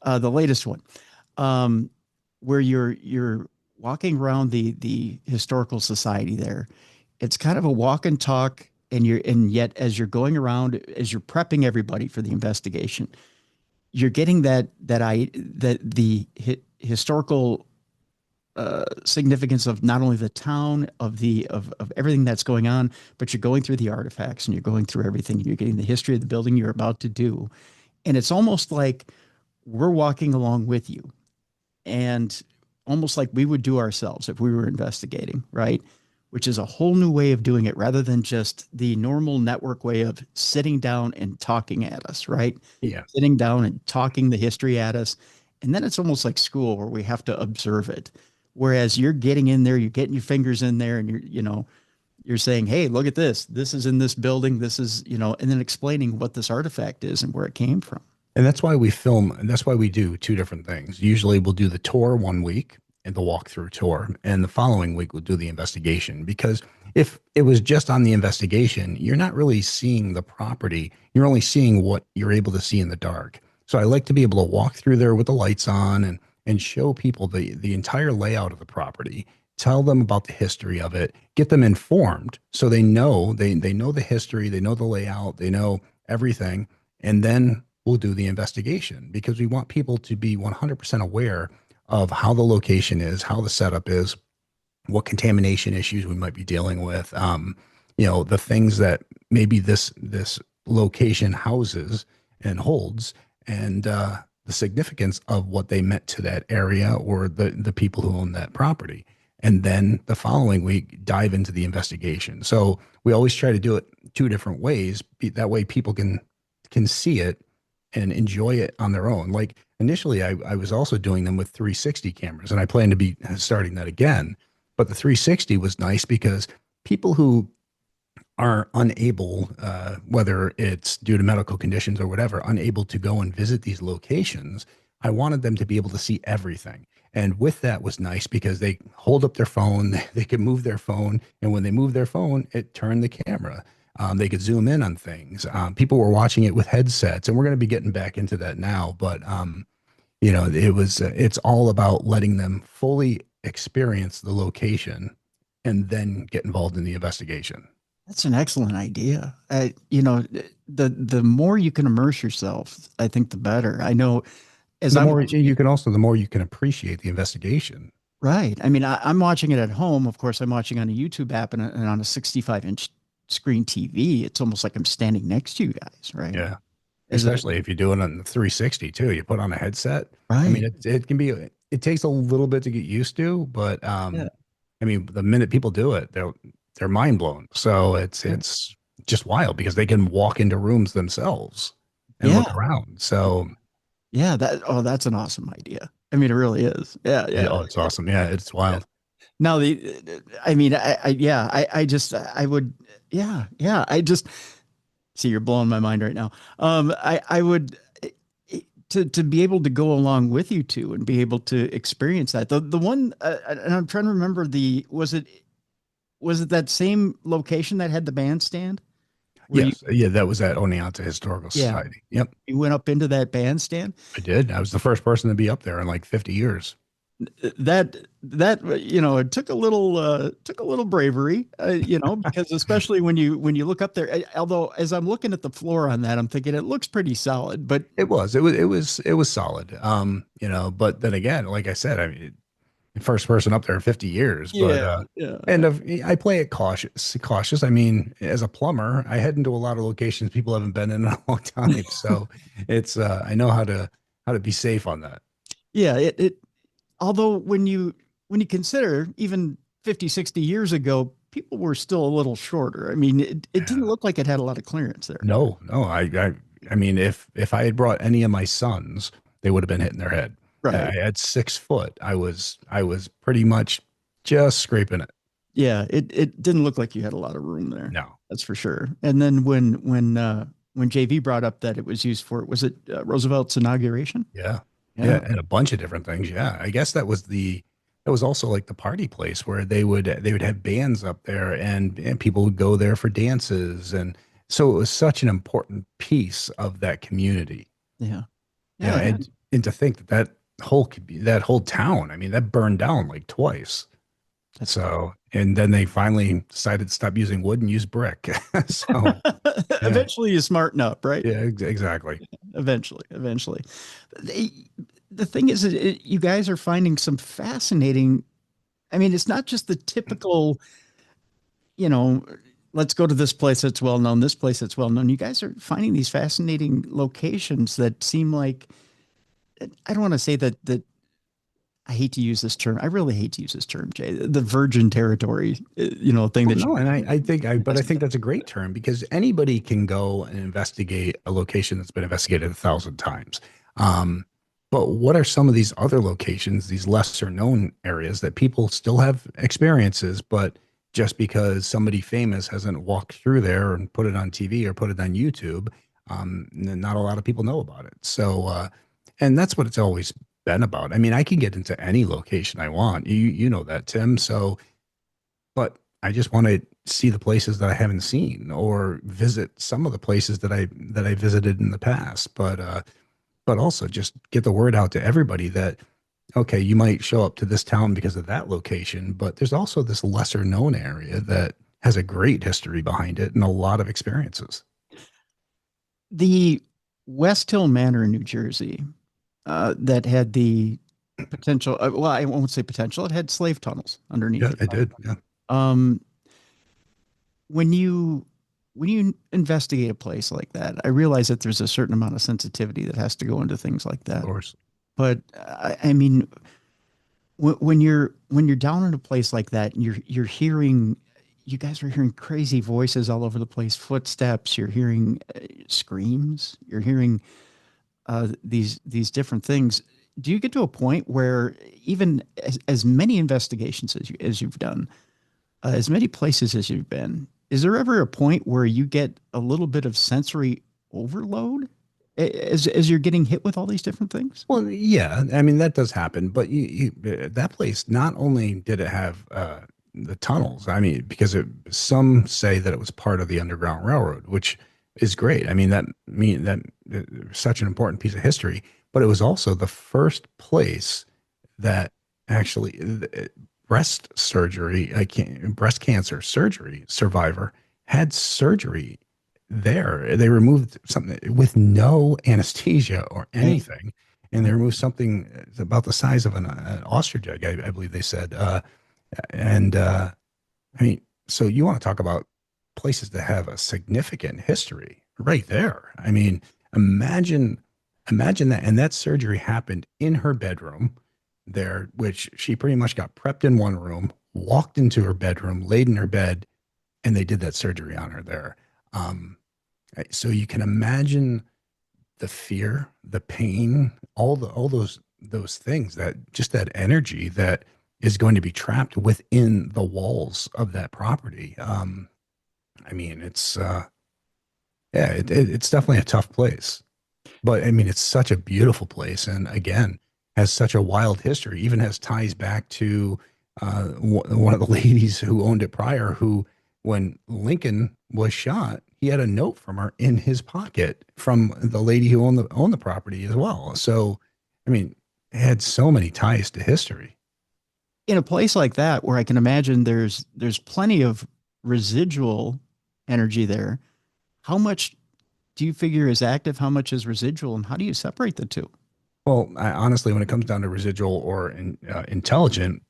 The latest one, where you're walking around the historical society there. It's kind of a walk and talk, and yet as you're going around, as you're prepping everybody for the investigation, you're getting that the historical significance of not only the town, of everything that's going on, but you're going through the artifacts and you're going through everything, and you're getting the history of the building you're about to do. And it's almost like we're walking along with you, and almost like we would do ourselves if we were investigating, right? Which is a whole new way of doing it, rather than just the normal network way of sitting down and talking at us, right? Yeah. Sitting down and talking the history at us. And then it's almost like school where we have to observe it. Whereas you're getting in there, you're getting your fingers in there, and you're saying, hey, look at this. This is in this building. This is, and then explaining what this artifact is and where it came from. And that's why we film, and that's why we do 2 different things. Usually we'll do the tour one week and the walkthrough tour, and the following week we'll do the investigation. Because if it was just on the investigation, you're not really seeing the property. You're only seeing what you're able to see in the dark. So I like to be able to walk through there with the lights on and show people the entire layout of the property, tell them about the history of it, get them informed so they know the history, they know the layout, they know everything, and then we'll do the investigation, because we want people to be 100% aware of how the location is, how the setup is, what contamination issues we might be dealing with, the things that maybe this location houses and holds, and the significance of what they meant to that area or the people who own that property. And then the following week, dive into the investigation. So we always try to do it two different ways. That way people can see it and enjoy it on their own. Like initially, I was also doing them with 360 cameras, and I plan to be starting that again. But the 360 was nice because people who are unable, whether it's due to medical conditions or whatever, unable to go and visit these locations, I wanted them to be able to see everything. And with that was nice because they hold up their phone, they could move their phone, and when they move their phone, it turned the camera. They could zoom in on things. People were watching it with headsets, and we're going to be getting back into that now. But it's all about letting them fully experience the location and then get involved in the investigation. That's an excellent idea. The more you can immerse yourself, I think the better. I know as The I'm more watching you it, can also, the more you can appreciate the investigation. right. I mean, I'm watching it at home. Of course, I'm watching on a YouTube app and on a 65-inch screen TV. It's almost like I'm standing next to you guys, right? Yeah. As a Especially if you do it on the 360 too. You put on a headset. I mean, right. it can be, it takes a little bit to get used to, but Yeah. I mean, the minute people do it, they're mind blown. So it's just wild because they can walk into rooms themselves and look Yeah. around. So Yeah. That's an awesome idea. I mean, it really is. Yeah. Yeah. it's awesome. Yeah, it's Yeah. wild. Now I mean, yeah, I would, yeah, yeah. I just see you're blowing my mind right now. I would to be able to go along with you two and be able to experience that. The one, and I'm trying to remember was it that same location that had the bandstand where you, Yes. Yeah, that was at Oneonta Historical yeah, Society. Yep. you went up into that bandstand? I did. I was the first person to be up there in like 50 years. It took a little bravery, because especially when you look up there, although as I'm looking at the floor on that, I'm thinking it looks pretty solid, but It was solid. But then again, like I said, I mean, first person up there in 50 years, but yeah, yeah, I play it cautious. I mean, as a plumber, I head into a lot of locations people haven't been in a long time, so it's I know how to be safe on that. yeah. It although when you consider even 50, 60 years ago, people were still a little shorter. I mean, it didn't look like it had a lot of clearance there. No, no, I mean, if I had brought any of my sons, they would have been hitting their head. I Right. had 6 foot. I was pretty much just scraping it. Yeah, it didn't look like you had a lot of room there. No. That's for sure. And then when JV brought up that it was used for, was it Roosevelt's inauguration? Yeah. Yeah. Yeah, and a bunch of different things. Yeah. I guess that was also like the party place where they would have bands up there, and people would go there for dances, and so it was such an important piece of that community. Yeah. Yeah, Yeah. and to think that whole town, I mean, that burned down like twice. That's So, and then they finally decided to stop using wood and use brick. So, yeah. eventually you smarten up, right? Yeah, exactly. Eventually. The, the thing is, you guys are finding some fascinating. I mean, it's not just the typical, you know, let's go to this place that's well known, this place that's well known. You guys are finding these fascinating locations that seem like, I don't want to say that I hate to use this term. I really hate to use this term, Jay. The virgin territory, thing Well, that you no, and but I think investigate. that's a great term because anybody can go and investigate a location that's been investigated 1,000 times. Um, but what are some of these other locations, these lesser known areas that people still have experiences, but just because somebody famous hasn't walked through there and put it on TV or put it on YouTube, not a lot of people know about it. So, and that's what it's always been about. I mean, I can get into any location I want. You know that, Tim. So but I just want to see the places that I haven't seen or visit some of the places that I visited in the past. But also just get the word out to everybody that okay, you might show up to this town because of that location, but there's also this lesser known area that has a great history behind it and a lot of experiences. The West Hill Manor in New Jersey, that had the potential. Well, I won't say potential. It had slave tunnels underneath Yeah, it. I did. Yeah. Um, when you when you investigate a place like that, I realize that there's a certain amount of sensitivity that has to go into things like Of that. course. But I mean, when you're down in a place like that, and you're hearing, you guys are hearing crazy voices all over the place, footsteps. You're hearing screams. You're hearing these different things. Do you get to a point where even as many investigations as you've done, as many places as you've been, is there ever a point where you get a little bit of sensory overload as you're getting hit with all these different things? Well, yeah, I mean that does happen, but that place not only did it have the tunnels. I mean, because some say that it was part of the Underground Railroad, which is great. I mean that such an important piece of history, but it was also the first place that actually breast surgery, breast cancer surgery survivor had surgery there. They removed something with no anesthesia or Right. anything, and they removed something about the size of an ostrich egg, I believe they said. And I mean, so you want to talk about places that have a significant history right there. I mean, imagine, imagine that. And that surgery happened in her bedroom there, which she pretty much got prepped in one room, walked into her bedroom, laid in her bed, and they did that surgery on her there. Um, so you can imagine the fear, the pain, all those things, that just that energy that is going to be trapped within the walls of that property. I mean, it's yeah, it's definitely a tough place, but I mean, it's such a beautiful place, and again, has such a wild history. Even has ties back to one of the ladies who owned it prior, who, when Lincoln was shot, he had a note from her in his pocket from the lady who owned the property as well. So, I mean, it had so many ties to history. In a place like that, where I can imagine there's plenty of residual energy there, how much do you figure is active? How much is residual, and how do you separate the two? Well, honestly, when it comes down to residual or intelligent,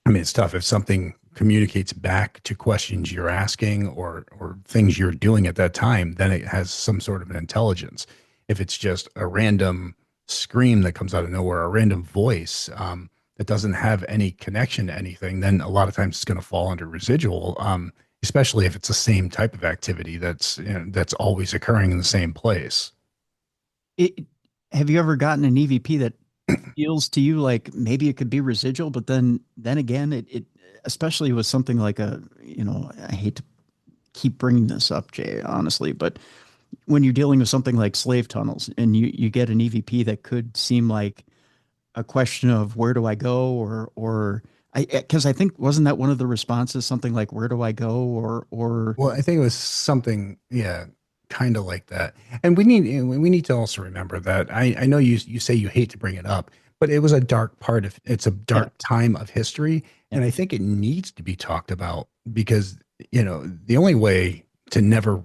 I mean, it's tough. If something communicates back to questions you're asking or things you're doing at that time, then it has some sort of an intelligence. If it's just a random scream that comes out of nowhere, a random voice that doesn't have any connection to anything, then a lot of times it's going to fall under residual. Especially if it's the same type of activity that's always occurring in the same place. It, have you ever gotten an EVP that feels to you like maybe it could be residual, but then again, it especially with something like I hate to keep bringing this up, Jay, honestly, but when you're dealing with something like slave tunnels and you get an EVP that could seem like a question of where do I go, or I, because I think wasn't that one of the responses, something like where do I go, or Well, I think it was something, yeah, kind of like that. And we need to also remember that I know you say you hate to bring it up, but it was a dark part of it's a yeah, dark time of history, yeah, and I think it needs to be talked about because the only way to never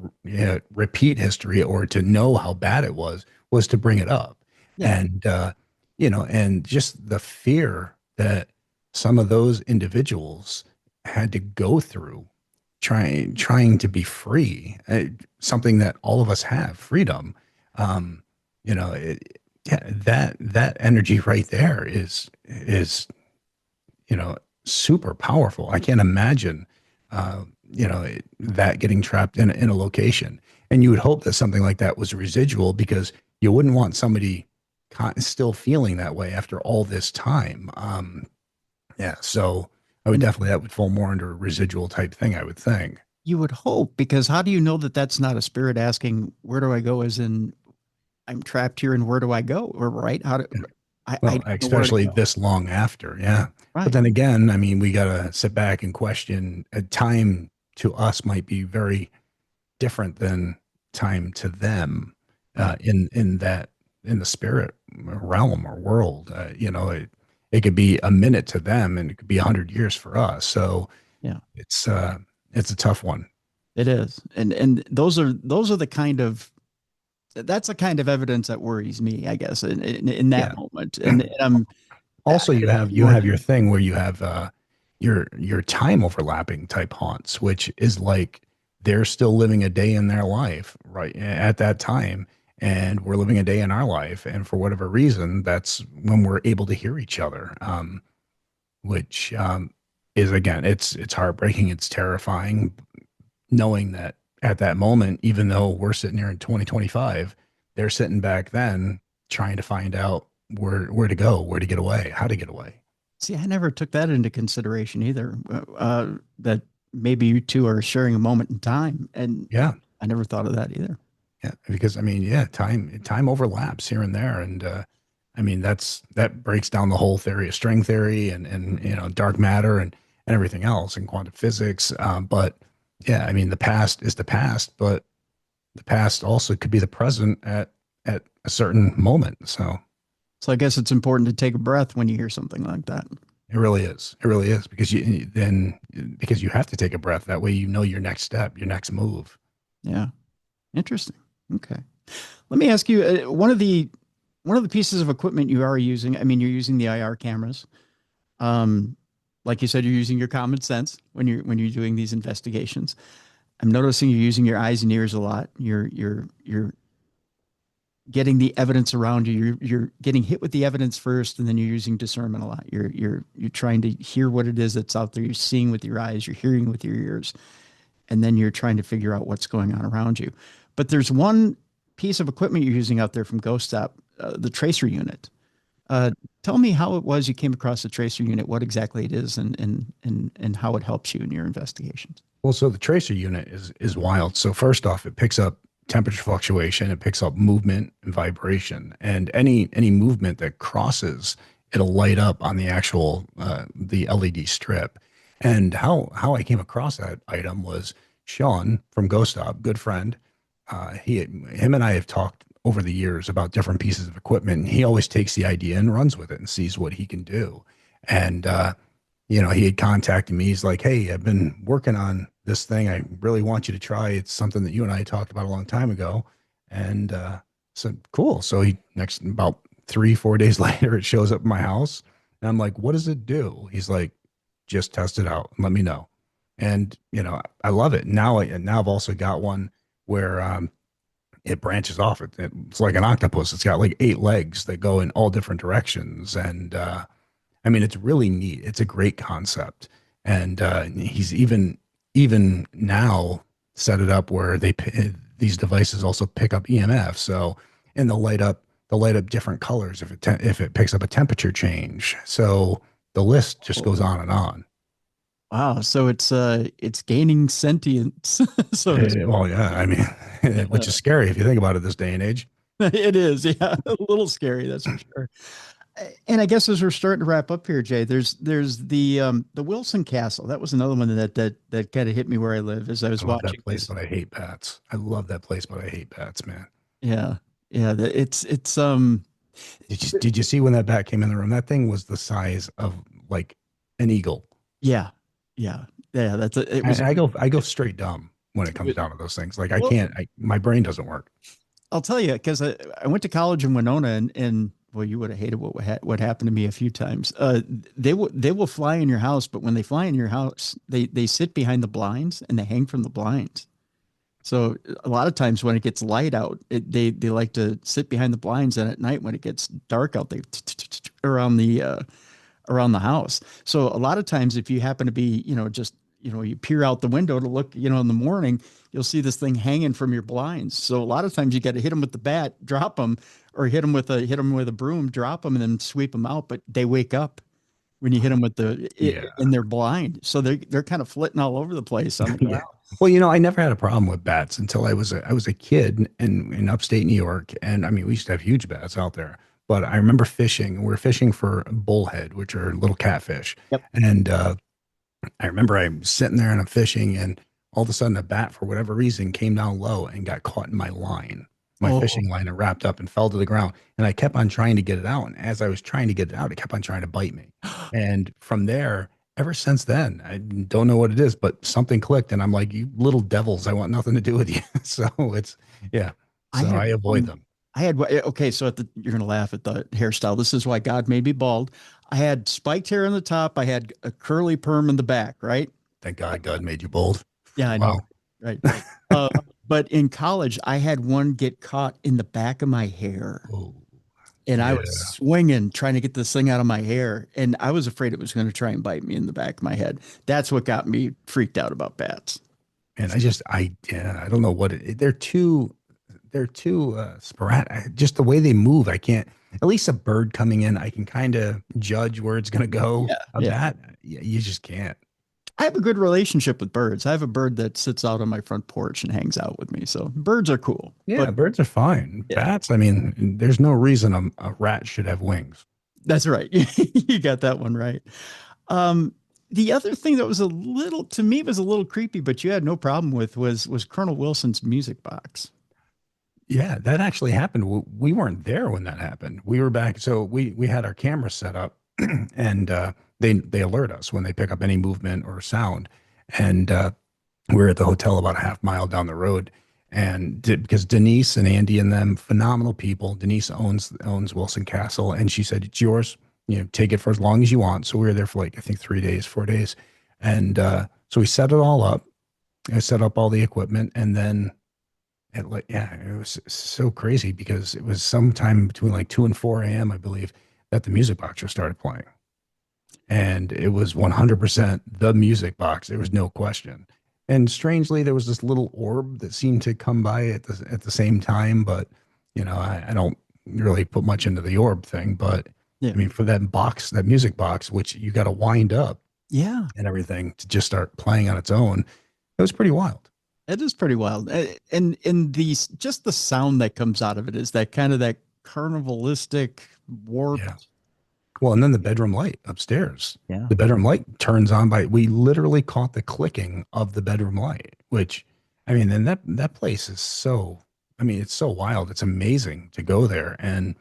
repeat history or to know how bad it was to bring it up, yeah. and and just the fear that some of those individuals had to go through trying to be free, something that all of us have, freedom. Um, yeah, that energy right there is you know super powerful. I can't imagine that getting trapped in a location. And you would hope that something like that was residual because you wouldn't want somebody still feeling that way after all this time. Yeah, so I would And definitely that would fall more under a residual type thing, I would think. you would hope, because how do you know that that's not a spirit asking where do I go, as in I'm trapped here and where do I go, or right, how do Yeah. I Well, don't know where to especially go, this long after, yeah. But right, then again, I mean, we got to sit back and question. Time to us might be very different than time to them right, in that in the spirit realm or world. It could be a minute to them, and it could be 100 years for us. So yeah. it's uh, it's a tough one. It is. And those are the kind of that's the kind of evidence that worries me, I guess, in that Yeah. moment. And I'm I Also, could you more have your than thing where you have your time overlapping type haunts, which is like they're still living a day in their life right at that time. And we're living a day in our life. And for whatever reason, that's when we're able to hear each other, which is, again, it's heartbreaking. It's terrifying knowing that at that moment, even though we're sitting here in 2025, they're sitting back then trying to find out where to go, where to get away, how to get away. See, I never took that into consideration either. That maybe you two are sharing a moment in time, and Yeah. I never thought of that either. Yeah, because I mean, yeah, time overlaps here and there, and I mean that breaks down the whole theory of string theory and dark matter and everything else and quantum physics. But yeah, I mean the past is the past, but the past also could be the present at a certain moment. So So I guess it's important to take a breath when you hear something like that. it really is. It really is because you have to take a breath. That way you know your next step, your next move. Yeah, interesting. Okay, let me ask you one of the pieces of equipment you are using. I mean, you're using the IR cameras. Um, like you said, you're using your common sense when you're doing these investigations. I'm noticing you're using your eyes and ears a lot. You're getting the evidence around you. You're getting hit with the evidence first, and then you're using discernment a lot. You're trying to hear what it is that's out there. You're seeing with your eyes. You're hearing with your ears, and then you're trying to figure out what's going on around you. But there's one piece of equipment you're using out there from Ghost Stop, the tracer unit. Uh, Tell me how it was you came across the tracer unit, what exactly it is, and how it helps you in your investigations. Well, so the tracer unit is wild. So first off, it picks up temperature fluctuation, it picks up movement and vibration, and any movement that crosses, it'll light up on the actual the LED strip. And how I came across that item was Sean from Ghost Stop, good friend. Him and I have talked over the years about different pieces of equipment. And he always takes the idea and runs with it and sees what he can do. And he had contacted me. He's like, "Hey, I've been working on this thing. I really want you to try. It's something that you and I talked about a long time ago." And said, "Cool." So he next about 3-4 days later, it shows up in my house, and I'm like, "What does it do?" He's like, "Just test it out and let me know." And I love it. Now I've also got one where it branches off. It's like an octopus. It's got like 8 legs that go in all different directions, and I mean, it's really neat. It's a great concept. And he's even now set it up where these devices also pick up EMF. So, and they'll light up different colors if it picks up a temperature change. So the list just goes on and on. Wow, so it's gaining sentience. So Well, yeah, I mean, which is scary if you think about it this day and age. it is, yeah, a little scary, that's for sure. And I guess as we're starting to wrap up here, Jay, there's the Wilson Castle. That was another one that kind of hit me where I live as I was I love watching that place, this. but I hate bats. I love that place, but I hate bats, man. Yeah, yeah, it's Did you see when that bat came in the room? That thing was the size of like an eagle. yeah, yeah, yeah. It was. I go straight dumb when it comes down to those things. Like I Well, can't. My brain doesn't work. I'll tell you because I went to college in Winona and well, you would have hated what happened to me a few times. They will fly in your house, but when they fly in your house, they sit behind the blinds and they hang from the blinds. So a lot of times when it gets light out, they like to sit behind the blinds, and at night when it gets dark out, they around the house. So a lot of times if you happen to be, just, you peer out the window to look, in the morning, you'll see this thing hanging from your blinds. So a lot of times you got to hit them with the bat, drop them, or hit them with a broom, drop them, and then sweep them out. But they wake up when you hit them with Yeah. in their blind. So they're kind of flitting all over the place on the Yeah. ground. Well, I never had a problem with bats until I was a kid in upstate New York, and I mean we used to have huge bats out there. But I remember fishing. We were fishing for bullhead, which are little catfish, Yep. and I remember I'm sitting there and I'm fishing, and all of a sudden a bat, for whatever reason, came down low and got caught in my line, my Oh, fishing line, and wrapped up and fell to the ground. And I kept on trying to get it out. And as I was trying to get it out, it kept on trying to bite me. And from there, ever since then, I don't know what it is, but something clicked. And I'm like, "You little devils, I want nothing to do with you." So yeah. I So had I avoid them. okay. So you're gonna laugh at the hairstyle. This is why God made me bald. I had spiked hair on the top. I had a curly perm in the back. Right. Thank God God made you bold. Yeah, I know. Wow. right. Uh, but in college, I had one get caught in the back of my hair, Oh, and I was yeah. swinging trying to get this thing out of my hair, and I was afraid it was going to try and bite me in the back of my head. That's what got me freaked out about bats. And yeah, I don't know they're too sporadic. Just the way they move, I can't. At least a bird coming in, I can kind of judge where it's going to go. Yeah, A yeah. bat, yeah, you just can't. I have a good relationship with birds. I have a bird that sits out on my front porch and hangs out with me. So birds are cool. Yeah, But birds are fine. yeah, Bats, I mean, there's no reason a rat should have wings. that's right. You got that one right. Um, the other thing that was a little to me was a little creepy, but you had no problem with was Colonel Wilson's music box. Yeah, that actually happened. We weren't there when that happened. We were back, so we had our camera set up, and they alert us when they pick up any movement or sound. And we were at the hotel about a half mile down the road, and because Denise and Andy and them, phenomenal people. Denise owns Wilson Castle, and she said it's yours. You know, take it for as long as you want. So we were there for like I think 3 days, 4 days, and so we set it all up. I set up all the equipment, and then yeah, it was so crazy because it was sometime between like 2 and 4 a.m., I believe, that the music box just started playing. And it was 100% the music box. There was no question. And strangely, there was this little orb that seemed to come by at the same time. But, I don't really put much into the orb thing. But Yeah. I mean, for that box, that music box, which you got to wind up Yeah. and everything to just start playing on its own, it was pretty wild. It is pretty wild. And these just the sound that comes out of it is that kind of that carnivalistic Yeah. warped. Well, and then the bedroom light upstairs. Yeah. The bedroom light turns on we literally caught the clicking of the bedroom light, which I mean, and that place is I mean, it's so wild. It's amazing to go there and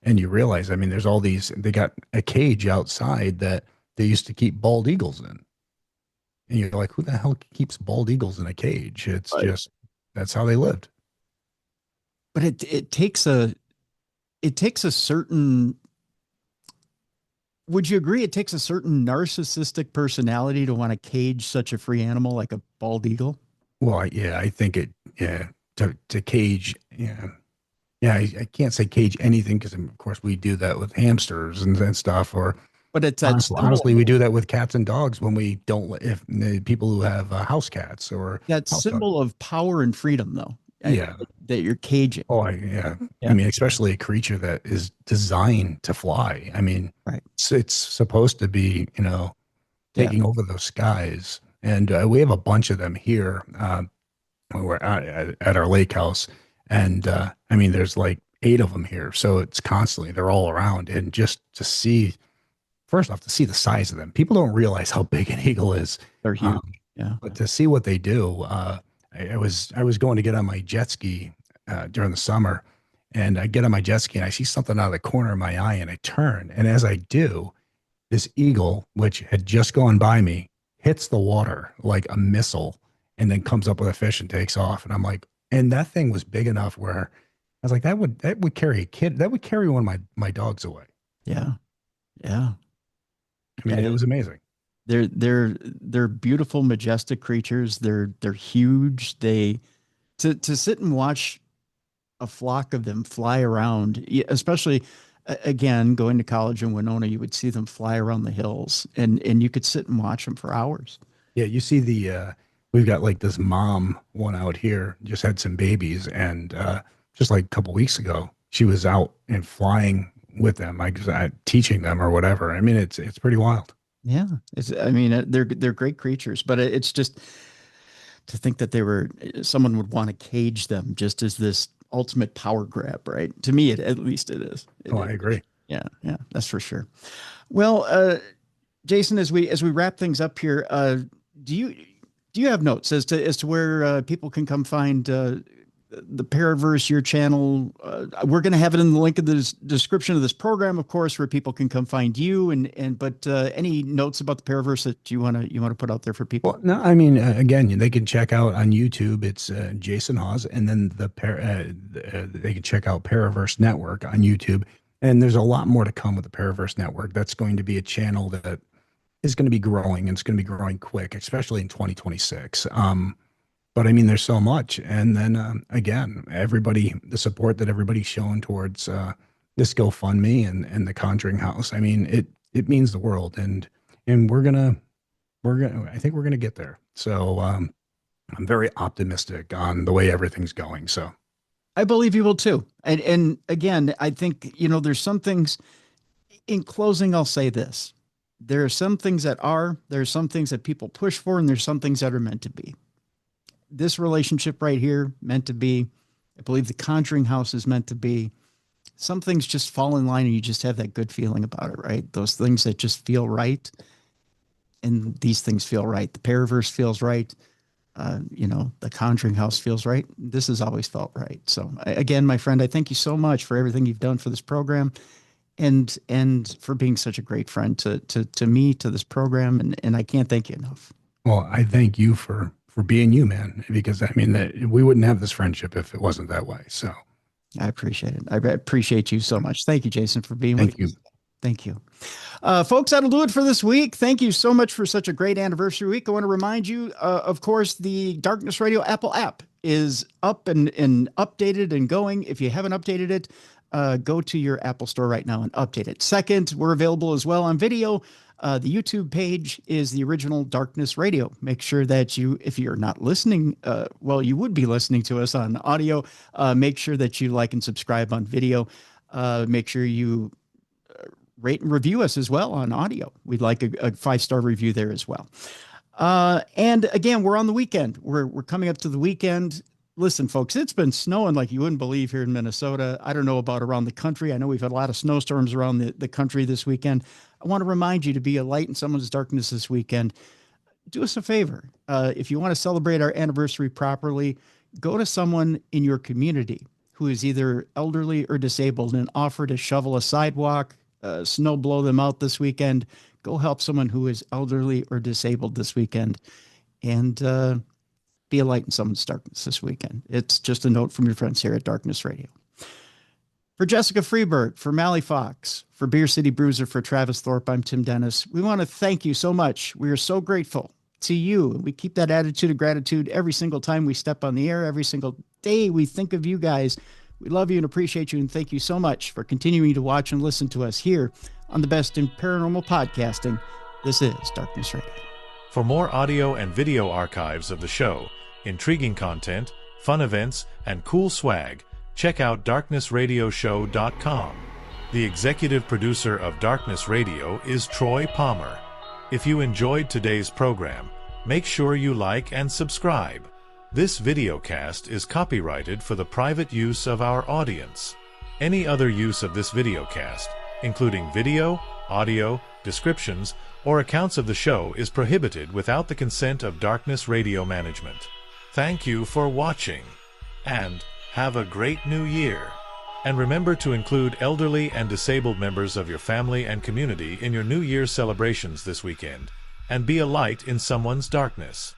you realize, I mean, there's all they got a cage outside that they used to keep bald eagles in. And you're like, who the hell keeps bald eagles in a cage? It's Right. just that's how they lived. But it takes a certain would you agree it takes a certain narcissistic personality to want to cage such a free animal like a bald eagle? Well, yeah, I think yeah, to cage, yeah. Yeah, I can't say cage anything because of course we do that with hamsters and stuff. Or But it's that honestly, symbol, we do that with cats and dogs when we don't if people who have house cats or that house dogs. symbol of power and freedom, though, Yeah. that you're caging. Oh, yeah. I Yeah. mean, especially a creature that is designed to fly. I mean, Right. it's supposed to be, Yeah. taking over those skies. And we have a bunch of them here. We're at our lake house. And I mean, there's like 8 of them here. So it's constantly, they're all around. And just to see, first off, to see the size of them, people don't realize how big an eagle is. They're huge. Yeah. But to see what they do, I was going to get on my jet ski during the summer, and I get on my jet ski and I see something out of the corner of my eye, and I turn, and as I do, this eagle, which had just gone by me, hits the water like a missile, and then comes up with a fish and takes off. And I'm like, and that thing was big enough where I was like, that would carry a kid, that would carry one of my dogs away. Yeah. Yeah. I mean, it was amazing. They're beautiful, majestic creatures. They're huge. To sit and watch a flock of them fly around, especially again going to college in Winona, you would see them fly around the hills, and you could sit and watch them for hours. Yeah, you see we've got like this mom one out here, just had some babies, and just like a couple weeks ago, she was out and flying with them, like teaching them or whatever. I mean, it's pretty wild. Yeah, I mean, they're great creatures, but it's just to think that someone would want to cage them just as this ultimate power grab, right? To me, at least it is. Oh, I agree. Yeah, yeah, that's for sure. Well, Jason, as we wrap things up here, do you have notes as to where people can come find the Paraverse, your channel? We're going to have it in the link in the description of this program, of course, where people can come find you. But any notes about the Paraverse that you want to put out there for people? Well, no, I mean, again, they can check out on YouTube. It's Jason Hawes, and then they can check out Paraverse Network on YouTube. And there's a lot more to come with the Paraverse Network. That's going to be a channel that is going to be growing, and it's going to be growing quick, especially in 2026. But I mean, there's so much. And then again, everybody, the support that everybody's shown towards this GoFundMe and the Conjuring House. I mean, it means the world. And I think we're gonna get there. So I'm very optimistic on the way everything's going. So I believe you will too. And again, I think, there's some things in closing, I'll say this. There are some things there are some things that people push for, and there's some things that are meant to be. This relationship right here, meant to be. I believe the Conjuring House is meant to be. Some things just fall in line and you just have that good feeling about it, right? Those things that just feel right. And these things feel right. The paraverse feels right. The Conjuring House feels right. This has always felt right. So again, my friend, I thank you so much for everything you've done for this program and for being such a great friend to me, to this program. And I can't thank you enough. Well, I thank you for being you, man, because I mean that we wouldn't have this friendship if it wasn't that way. So I appreciate it. I appreciate you so much. Thank you, Jason, for being with us. Thank you. Folks, that'll do it for this week. Thank you so much for such a great anniversary week. I want to remind you, of course, the Darkness Radio Apple app is up and updated and going. If you haven't updated it, go to your Apple store right now and update it. Second, we're available as well on video. The YouTube page is the original Darkness Radio. Make sure that if you're not listening, you would be listening to us on audio. Make sure that you like and subscribe on video. Make sure you rate and review us as well on audio. We'd like a 5-star review there as well. And again, we're on the weekend. We're coming up to the weekend. Listen, folks, it's been snowing like you wouldn't believe here in Minnesota. I don't know about around the country. I know we've had a lot of snowstorms around the country this weekend. I want to remind you to be a light in someone's darkness this weekend. Do us a favor. If you want to celebrate our anniversary properly, go to someone in your community who is either elderly or disabled and offer to shovel a sidewalk, snow blow them out this weekend. Go help someone who is elderly or disabled this weekend and be a light in someone's darkness this weekend. It's just a note from your friends here at Darkness Radio. For Jessica Freeberg, for Mally Fox, for Beer City Bruiser, for Travis Thorpe, I'm Tim Dennis. We want to thank you so much. We are so grateful to you. We keep that attitude of gratitude every single time we step on the air, every single day we think of you guys. We love you and appreciate you, and thank you so much for continuing to watch and listen to us here on the best in paranormal podcasting. This is Darkness Radio. For more audio and video archives of the show, intriguing content, fun events, and cool swag, check out darknessradioshow.com. The executive producer of Darkness Radio is Troy Palmer. If you enjoyed today's program, make sure you like and subscribe. This videocast is copyrighted for the private use of our audience. Any other use of this videocast, including video, audio, descriptions, or accounts of the show, is prohibited without the consent of Darkness Radio Management. Thank you for watching, and have a great new year. And remember to include elderly and disabled members of your family and community in your New Year's celebrations this weekend, and be a light in someone's darkness.